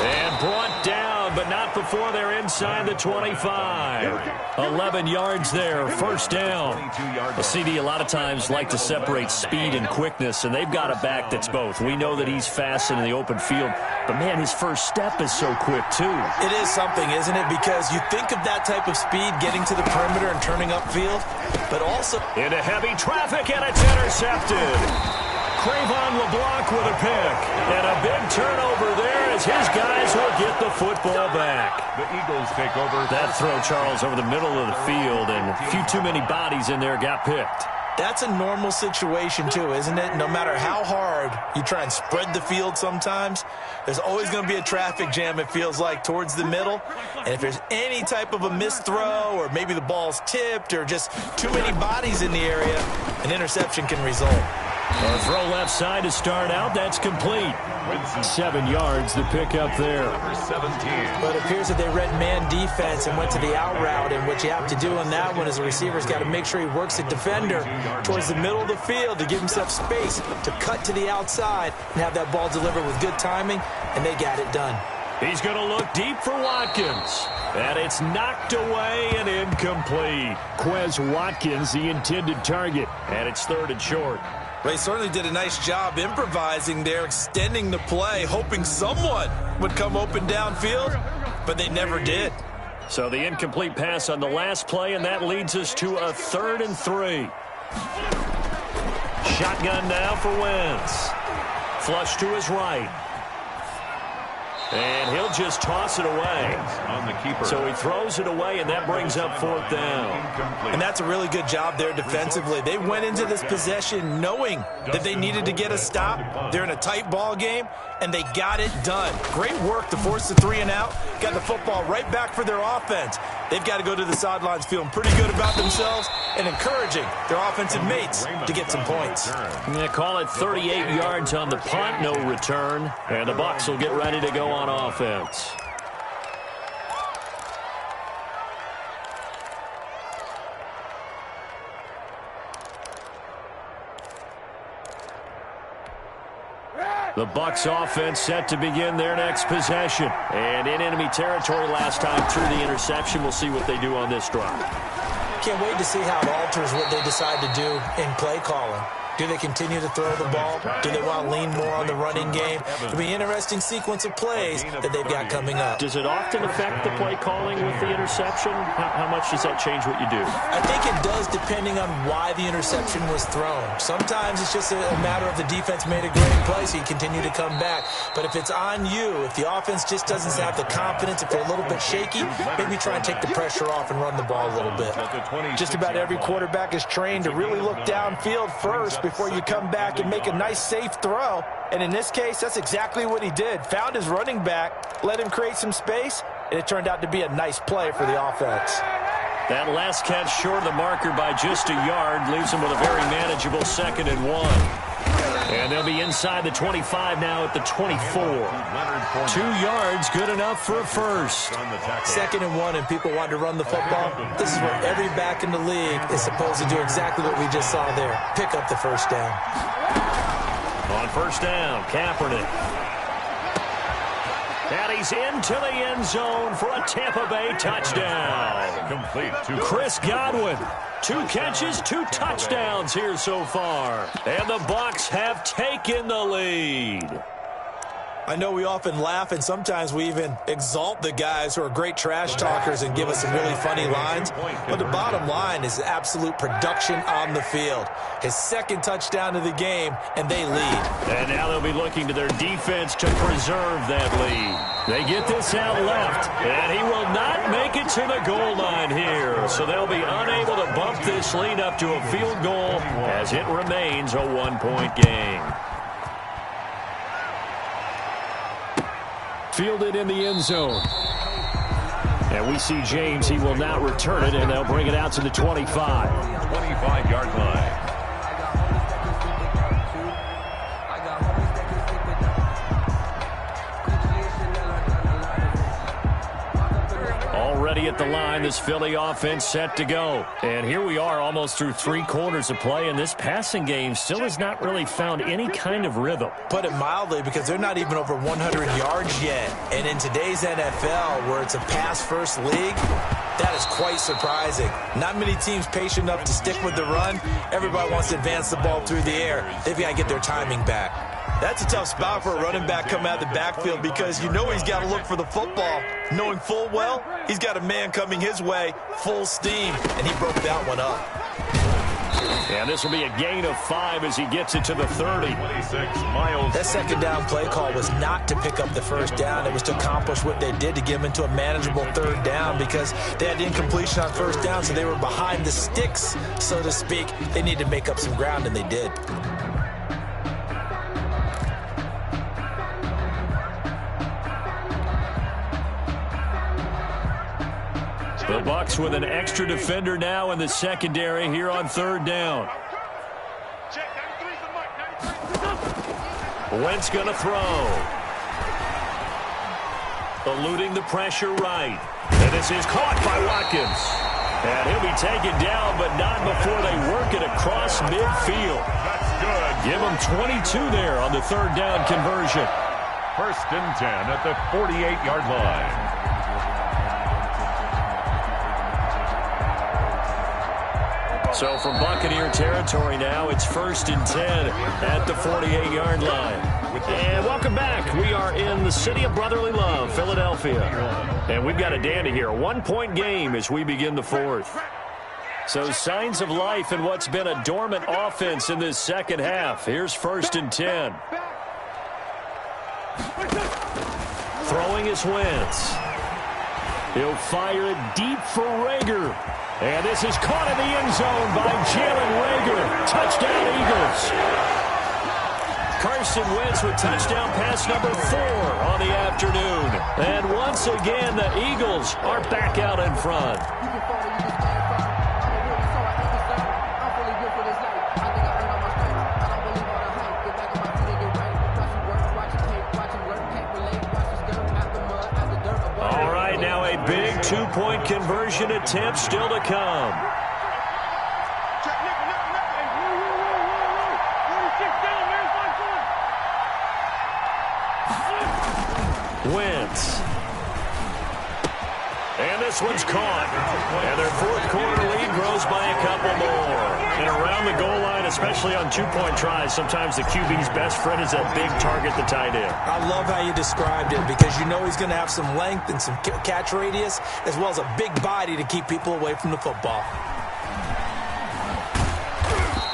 And brought down, but not before they're inside the 25. 11 yards there, 1st down. The CD a lot of times like to separate speed and quickness, and they've got a back that's both. We know that he's fast in the open field, but, man, his first step is so quick, too. It is something, isn't it? Because you think of that type of speed getting to the perimeter and turning upfield, but also into heavy traffic, and it's intercepted. Crayvon LeBlanc with a pick. And a big turnover there as his guys will get the football back. The Eagles take over. That throw, Charles, over the middle of the field, and a few too many bodies in there got picked. That's a normal situation, too, isn't it? No matter how hard you try and spread the field sometimes, there's always going to be a traffic jam, it feels like, towards the middle. And if there's any type of a missed throw or maybe the ball's tipped or just too many bodies in the area, an interception can result. A throw left side to start out. That's complete. 7 yards, the pickup there. But it appears that they read man defense and went to the out route. And what you have to do on that one is the receiver's got to make sure he works the defender towards the middle of the field to give himself space to cut to the outside and have that ball delivered with good timing. And they got it done. He's going to look deep for Watkins. And it's knocked away and incomplete. Quez Watkins, the intended target. And it's 3rd and short. They certainly did a nice job improvising there, extending the play, hoping someone would come open downfield, but they never did. So the incomplete pass on the last play, and that leads us to a 3rd and 3. Shotgun now for Wentz. Flush to his right. And he'll just toss it away. On the keeper. So he throws it away, and that brings up fourth down. And that's a really good job there defensively. They went into this possession knowing that they needed to get a stop. They're in a tight ball game, and they got it done. Great work to force the 3 and out. Got the football right back for their offense. They've got to go to the sidelines feeling pretty good about themselves and encouraging their offensive mates to get some points. They call it 38 yards on the punt, no return. And the Bucs will get ready to go on offense. The Bucs offense set to begin their next possession. And in enemy territory last time through the interception. We'll see what they do on this drive. Can't wait to see how it alters what they decide to do in play calling. Do they continue to throw the ball? Do they want to lean more on the running game? It'll be an interesting sequence of plays that they've got coming up. Does it often affect the play calling with the interception? How much does that change what you do? I think it does depending on why the interception was thrown. Sometimes it's just a matter of the defense made a great play, so you continue to come back. But if it's on you, if the offense just doesn't have the confidence, if they're a little bit shaky, maybe try and take the pressure off and run the ball a little bit. Just about every quarterback is trained to really look downfield first before you come back and make a nice, safe throw. And in this case, that's exactly what he did. Found his running back, let him create some space, and it turned out to be a nice play for the offense. That last catch short of the marker by just a yard leaves them with a very manageable 2nd and 1. And they'll be inside the 25 now at the 24. 2 yards, good enough for a first. 2nd and 1, and people want to run the football. This is where every back in the league is supposed to do exactly what we just saw there. Pick up the first down. On first down, Kaepernick. And he's into the end zone for a Tampa Bay touchdown. Complete to Chris Godwin. 2 catches, 2 touchdowns here so far. And the Bucs have taken the lead. I know we often laugh, and sometimes we even exalt the guys who are great trash talkers and give us some really funny lines. But the bottom line is absolute production on the field. His 2nd touchdown of the game, and they lead. And now they'll be looking to their defense to preserve that lead. They get this out left, and he will not make it to the goal line here. So they'll be unable to bump this lead up to a field goal as it remains a 1-point game. Fielded in the end zone. And we see James. He will not return it, and they'll bring it out to the 25. 25-yard line. Already at the line, this Philly offense set to go. And here we are almost through 3 quarters of play, and this passing game still has not really found any kind of rhythm. Put it mildly, because they're not even over 100 yards yet. And in today's NFL, where it's a pass-first league, that is quite surprising. Not many teams patient enough to stick with the run. Everybody wants to advance the ball through the air. They've got to get their timing back. That's a tough spot for a running back coming out of the backfield, because you know he's got to look for the football, knowing full well he's got a man coming his way full steam, and he broke that one up. And this will be a gain of 5 as he gets it to the 30. 26 miles. That 2nd down play call was not to pick up the first down. It was to accomplish what they did, to get them into a manageable 3rd down, because they had incompletion on first down, so they were behind the sticks, so to speak. They needed to make up some ground, and they did. The Bucs with an extra defender now in the secondary here on 3rd down. Wentz going to throw. Eluding the pressure right. And this is caught by Watkins. And he'll be taken down, but not before they work it across midfield. That's good. Give him 22 there on the 3rd down conversion. 1st and 10 at the 48-yard line. So from Buccaneer territory now, it's 1st and 10 at the 48-yard line. And welcome back. We are in the city of brotherly love, Philadelphia. And we've got a dandy here. A 1-point game as we begin the 4th. So signs of life in what's been a dormant offense in this 2nd half. Here's 1st and 10. Throwing is Wentz. He'll fire it deep for Rager. And this is caught in the end zone by Jalen Rager. Touchdown, Eagles. Carson Wentz with touchdown pass number 4 on the afternoon. And once again, the Eagles are back out in front. Big two-point conversion attempt still to come. Wentz. And this one's caught. And their fourth quarter lead grows by a couple more. And around the goal line, especially on two-point tries, sometimes the QB's best friend is that big target, the tight end. I love how you described it because you know he's going to have some length and some catch radius as well as a big body to keep people away from the football.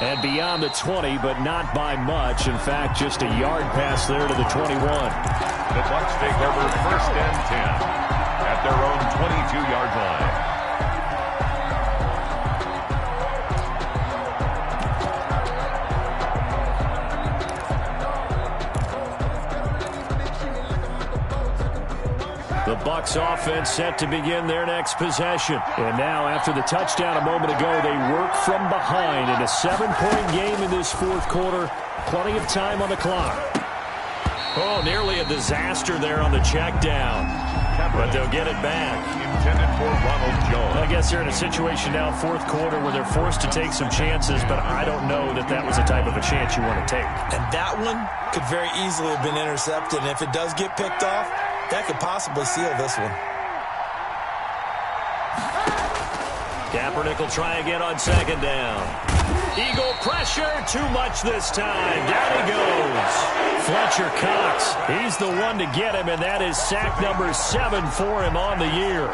And beyond the 20, but not by much. In fact, just a yard pass there to the 21. The Bucs take over first and 10 at their own 22-yard line. The Bucs offense set to begin their next possession. And now, after the touchdown a moment ago, they work from behind in a 7-point game in this fourth quarter. Plenty of time on the clock. Oh, nearly a disaster there on the check down. But they'll get it back. Intended for Ronald Jones. I guess they're in a situation now, fourth quarter, where they're forced to take some chances, but I don't know that that was the type of a chance you want to take. And that one could very easily have been intercepted, and if it does get picked off, that could possibly seal this one. Kaepernick will try again on second down. Eagle pressure, too much this time. Down he goes. Fletcher Cox, he's the one to get him, and that is sack number 7 for him on the year.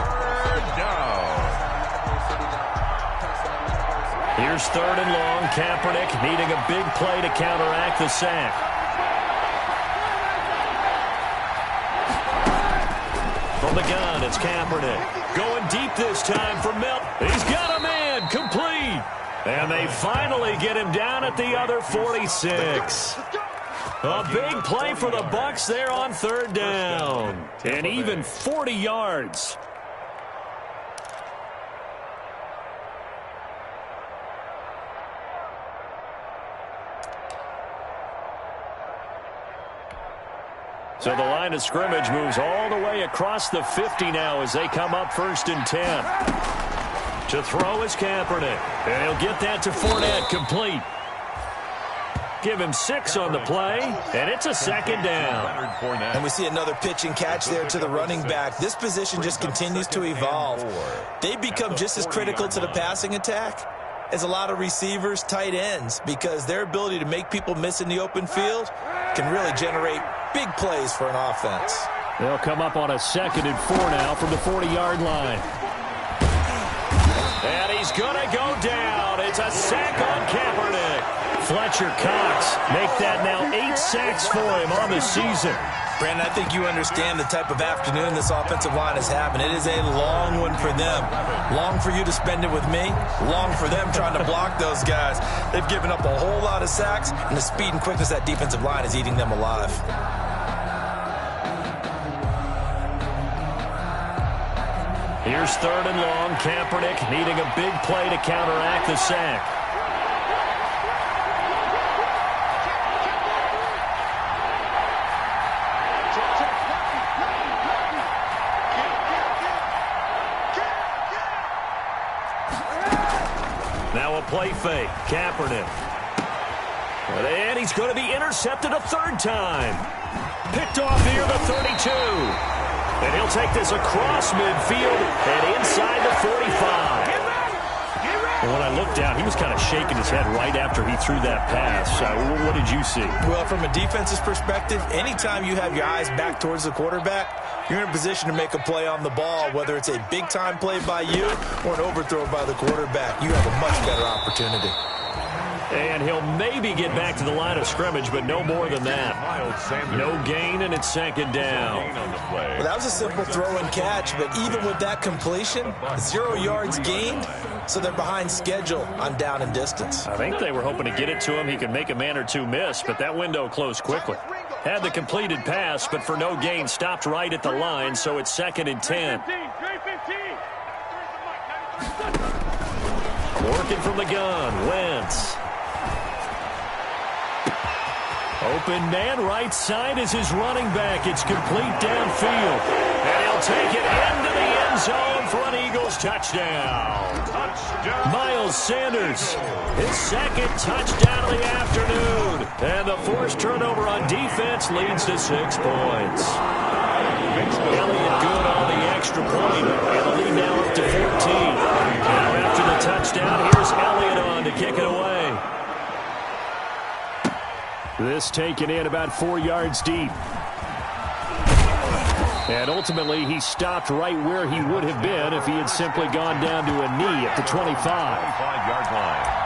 Here's third and long. Kaepernick needing a big play to counteract the sack. From the gun, it's Kaepernick. Going deep this time for Milton. He's got a man, complete. And they finally get him down at the other 46. A big play for the Bucs there on third down. And even 40 yards. So the line of scrimmage moves all the way across the 50 now as they come up first and 10. To throw is Kaepernick. And he'll get that to Fournette, complete. Give him 6 on the play, and it's a second down. And we see another pitch and catch there to the running back. This position just continues to evolve. They become just as critical to the passing attack as a lot of receivers, tight ends, because their ability to make people miss in the open field can really generate big plays for an offense. They'll come up on a 2nd and 4 now from the 40-yard line. And he's going to go down. It's a sack on Kaepernick. Fletcher Cox make that now 8 sacks for him on the season. Brandon, I think you understand the type of afternoon this offensive line is having. It is a long one for them. Long for you to spend it with me. Long for them trying to block those guys. They've given up a whole lot of sacks, and the speed and quickness of that defensive line is eating them alive. Here's third and long. Kaepernick needing a big play to counteract the sack. Now a play fake. Kaepernick. And he's going to be intercepted a third time. Picked off near the 32. And he'll take this across midfield and inside the 45. And when I looked down, he was kind of shaking his head right after he threw that pass. What did you see? Well, from a defense's perspective, anytime you have your eyes back towards the quarterback, you're in a position to make a play on the ball, whether it's a big-time play by you or an overthrow by the quarterback. You have a much better opportunity. And he'll maybe get back to the line of scrimmage, but no more than that. No gain, and it's second down. Well, that was a simple throw and catch, but even with that completion, 0 yards gained, so they're behind schedule on down and distance. I think they were hoping to get it to him. He could make a man or two miss, but that window closed quickly. Had the completed pass, but for no gain, stopped right at the line, so it's 2nd and 10. Working from the gun, Wentz. Open man, right side is his running back. It's complete downfield. And he'll take it into the end zone for an Eagles touchdown. Miles Sanders, his 2nd touchdown of the afternoon. And the forced turnover on defense leads to 6 points. Elliott good on the extra point. And the lead now up to 14. Now after the touchdown, here's Elliott on to kick it away. This taken in about 4 yards deep. And ultimately, he stopped right where he would have been if he had simply gone down to a knee at the 25. 25-yard line.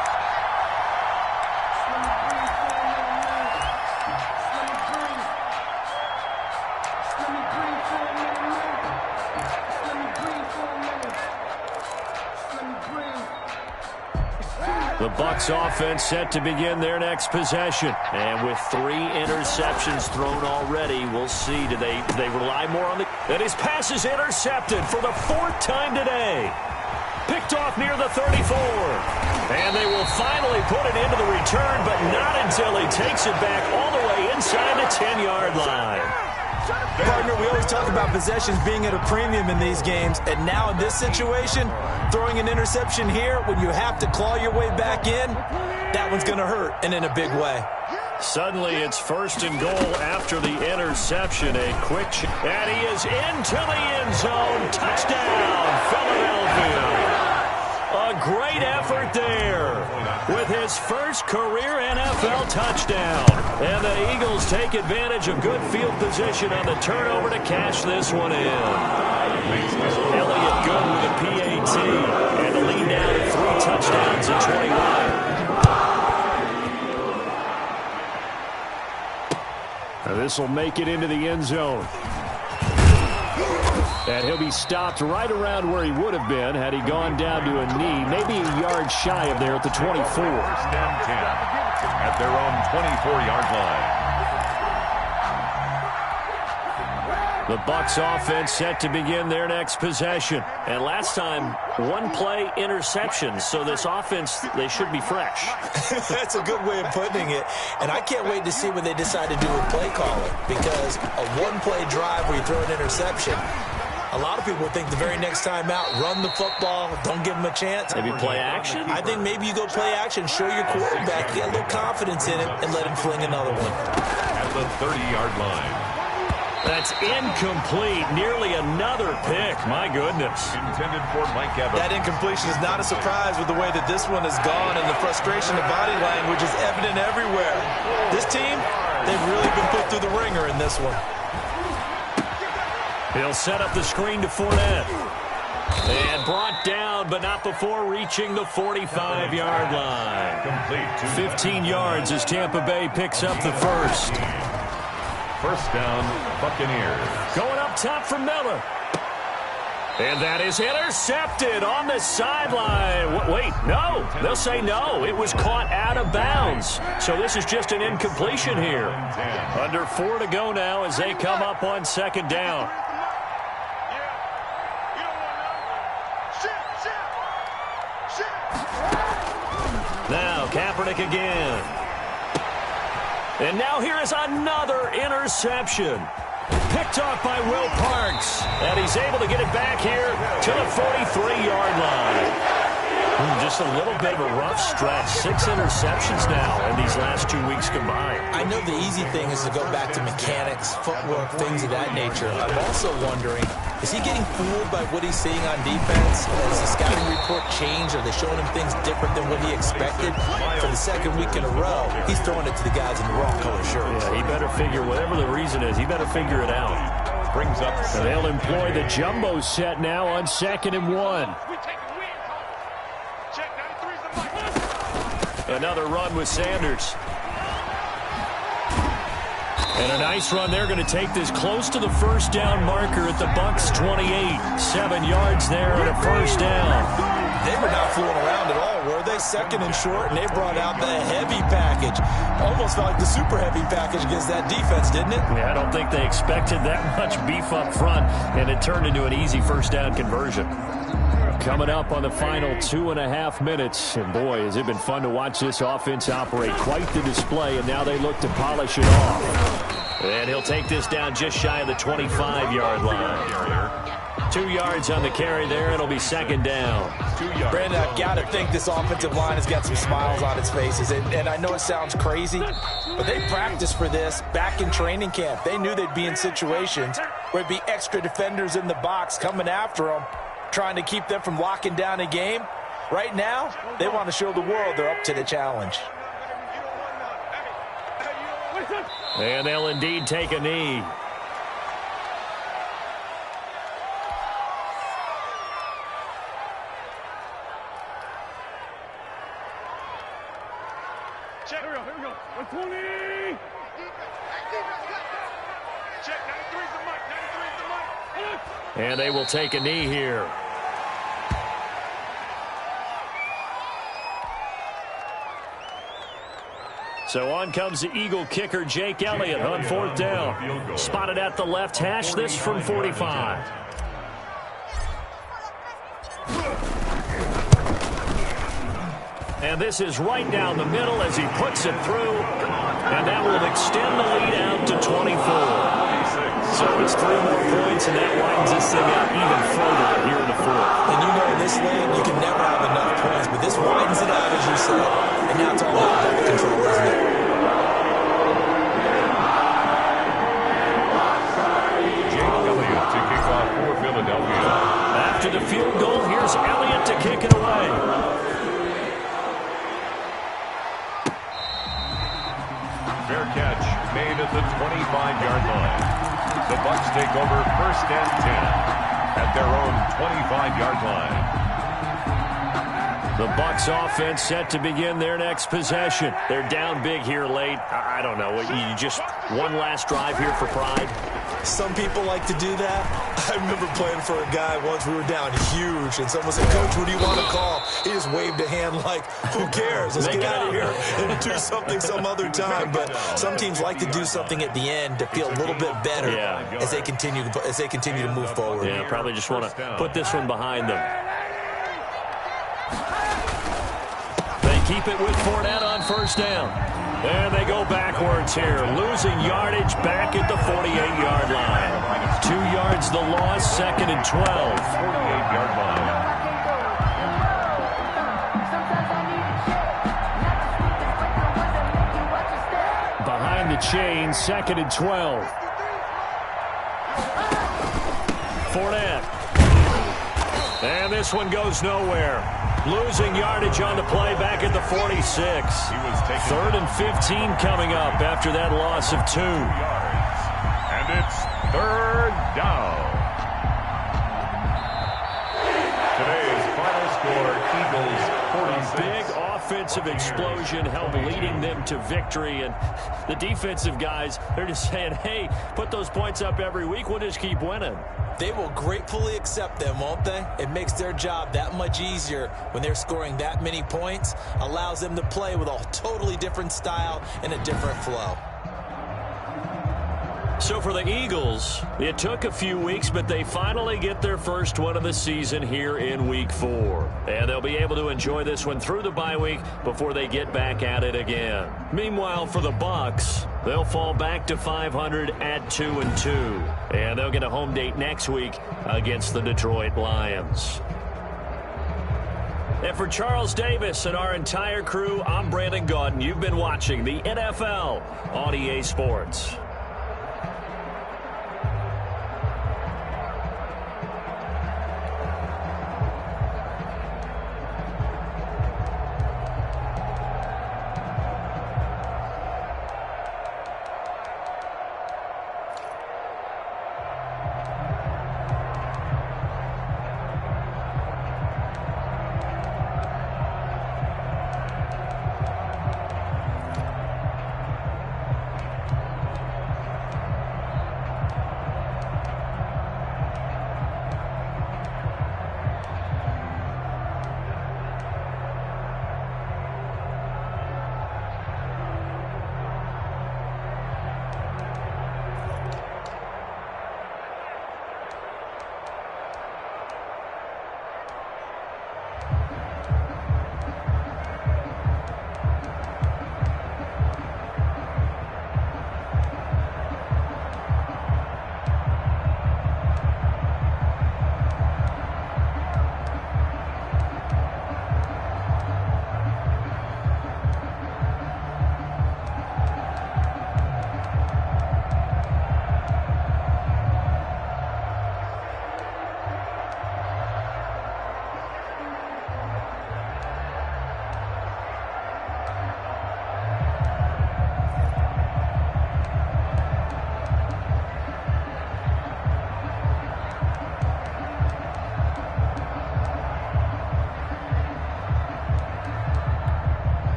The Bucs offense set to begin their next possession. And with 3 interceptions thrown already, we'll see. Do they rely more on the... And his pass is intercepted for the 4th time today. Picked off near the 34. And they will finally put it into the return, but not until he takes it back all the way inside the 10-yard line. Partner, we always talk about possessions being at a premium in these games, and now in this situation, throwing an interception here when you have to claw your way back in, that one's going to hurt, and in a big way. Suddenly it's 1st and goal after the interception. A quick and he is into the end zone. Touchdown, Philadelphia. A great effort there with his first career NFL touchdown. And the Eagles take advantage of good field position on the turnover to cash this one in. Elliott good with a PAT. And the lead now to 3 touchdowns and 21. This will make it into the end zone. And he'll be stopped right around where he would have been had he gone down to a knee, maybe a yard shy of there at the 24. 1st and 10 at their own 24-yard line. The Bucs offense set to begin their next possession. And last time, 1-play interceptions. So this offense, they should be fresh. That's a good way of putting it. And I can't wait to see what they decide to do with play calling. Because a 1-play drive where you throw an interception, a lot of people think the very next time out, run the football, don't give them a chance. Maybe play action? I think maybe you go play action, show your quarterback, get a little confidence in it, and let him fling another one. At the 30-yard line. That's incomplete. Nearly another pick. My goodness. Intended for Mike Evans. That incompletion is not a surprise with the way that this one has gone, and the frustration of body language is evident everywhere. This team, they've really been put through the ringer in this one. He'll set up the screen to Fournette. And brought down, but not before reaching the 45-yard line. Complete. 15 yards as Tampa Bay picks up the first. 1st down, Buccaneers. Going up top for Miller. And that is intercepted on the sideline. Wait, no. They'll say no. It was caught out of bounds. So this is just an incompletion here. Under 4 to go now as they come up on 2nd down. Now Kaepernick again. And now here is another interception. Picked off by Will Parks. And he's able to get it back here to the 43-yard line. Just a little bit of a rough stretch. 6 interceptions now in these last 2 weeks combined. I know the easy thing is to go back to mechanics, footwork, things of that nature. I'm also wondering, is he getting fooled by what he's seeing on defense? Has the scouting report changed? Are they showing him things different than what he expected? For the 2nd week in a row, he's throwing it to the guys in the wrong color shirts. Yeah, he better figure, whatever the reason is, he better figure it out. Brings up. And they'll employ the jumbo set now on 2nd and 1. Another run with Sanders. And a nice run. They're going to take this close to the first down marker at the Bucs 28. 7 yards there and a first down. They were not fooling around at all, were they? Second and short, and they brought out the heavy package. Almost felt like the super heavy package against that defense, didn't it? Yeah, I don't think they expected that much beef up front, and it turned into an easy first down conversion. Coming up on the final 2.5 minutes, and boy, has it been fun to watch this offense operate. Quite the display, and now they look to polish it off. And he'll take this down just shy of the 25-yard line. 2 yards on the carry there. It'll be second down. Brandon, I've got to think this offensive line has got some smiles on its faces. And I know it sounds crazy, but they practiced for this back in training camp. They knew they'd be in situations where it'd be extra defenders in the box coming after them, trying to keep them from locking down a game. Right now, they want to show the world they're up to the challenge. And they'll indeed take a knee. Check. Here we go. 120. Check. 93's the mic. 93's the mic. And they will take a knee here. So on comes the Eagle kicker, Jake Elliott, on fourth down. Spotted at the left hash, this from 45. And this is right down the middle as he puts it through. And that will extend the lead out to 24. So it's 3 more points, and that widens this thing out even further here in the fourth. And you know in this league, you can never have enough points, but this widens it out, as you said. And now it's all about ball control, isn't it? Jake Elliott to kick off for Philadelphia. After the field goal, here's Elliott to kick it away. Fair catch made at the 25-yard line. The Bucs take over first and 10 at their own 25-yard line. The Bucs offense set to begin their next possession. They're down big here late. I don't know. You just one last drive here for pride? Some people like to do that. I remember playing for a guy once. We were down huge, and someone said, "Coach, what do you want to call?" He just waved a hand like, "Who cares? Let's get out of here and do something some other time." But some teams like to do something at the end to feel a little bit better as they continue to move forward. Yeah, probably just want to put this one behind them. They keep it with Fournette on first down. And they go backwards here, losing yardage back at the 48-yard line. 2 yards the loss, second and 12. 48-yard line. Behind the chain, second and 12. Fournette. And this one goes nowhere. Losing yardage on the play back at the 46. Third and 15 coming up after that loss of 2. And it's third down. Today's final score, Eagles 46. A big offensive explosion helped leading them to victory. And the defensive guys, they're just saying, hey, put those points up every week. We'll just keep winning. They will gratefully accept them, won't they? It makes their job that much easier when they're scoring that many points. Allows them to play with a totally different style and a different flow. So for the Eagles, it took a few weeks, but they finally get their first one of the season here in Week 4. And they'll be able to enjoy this one through the bye week before they get back at it again. Meanwhile, for the Bucs, they'll fall back to 500 at 2-2. And they'll get a home date next week against the Detroit Lions. And for Charles Davis and our entire crew, I'm Brandon Gaudin. You've been watching the NFL on EA Sports.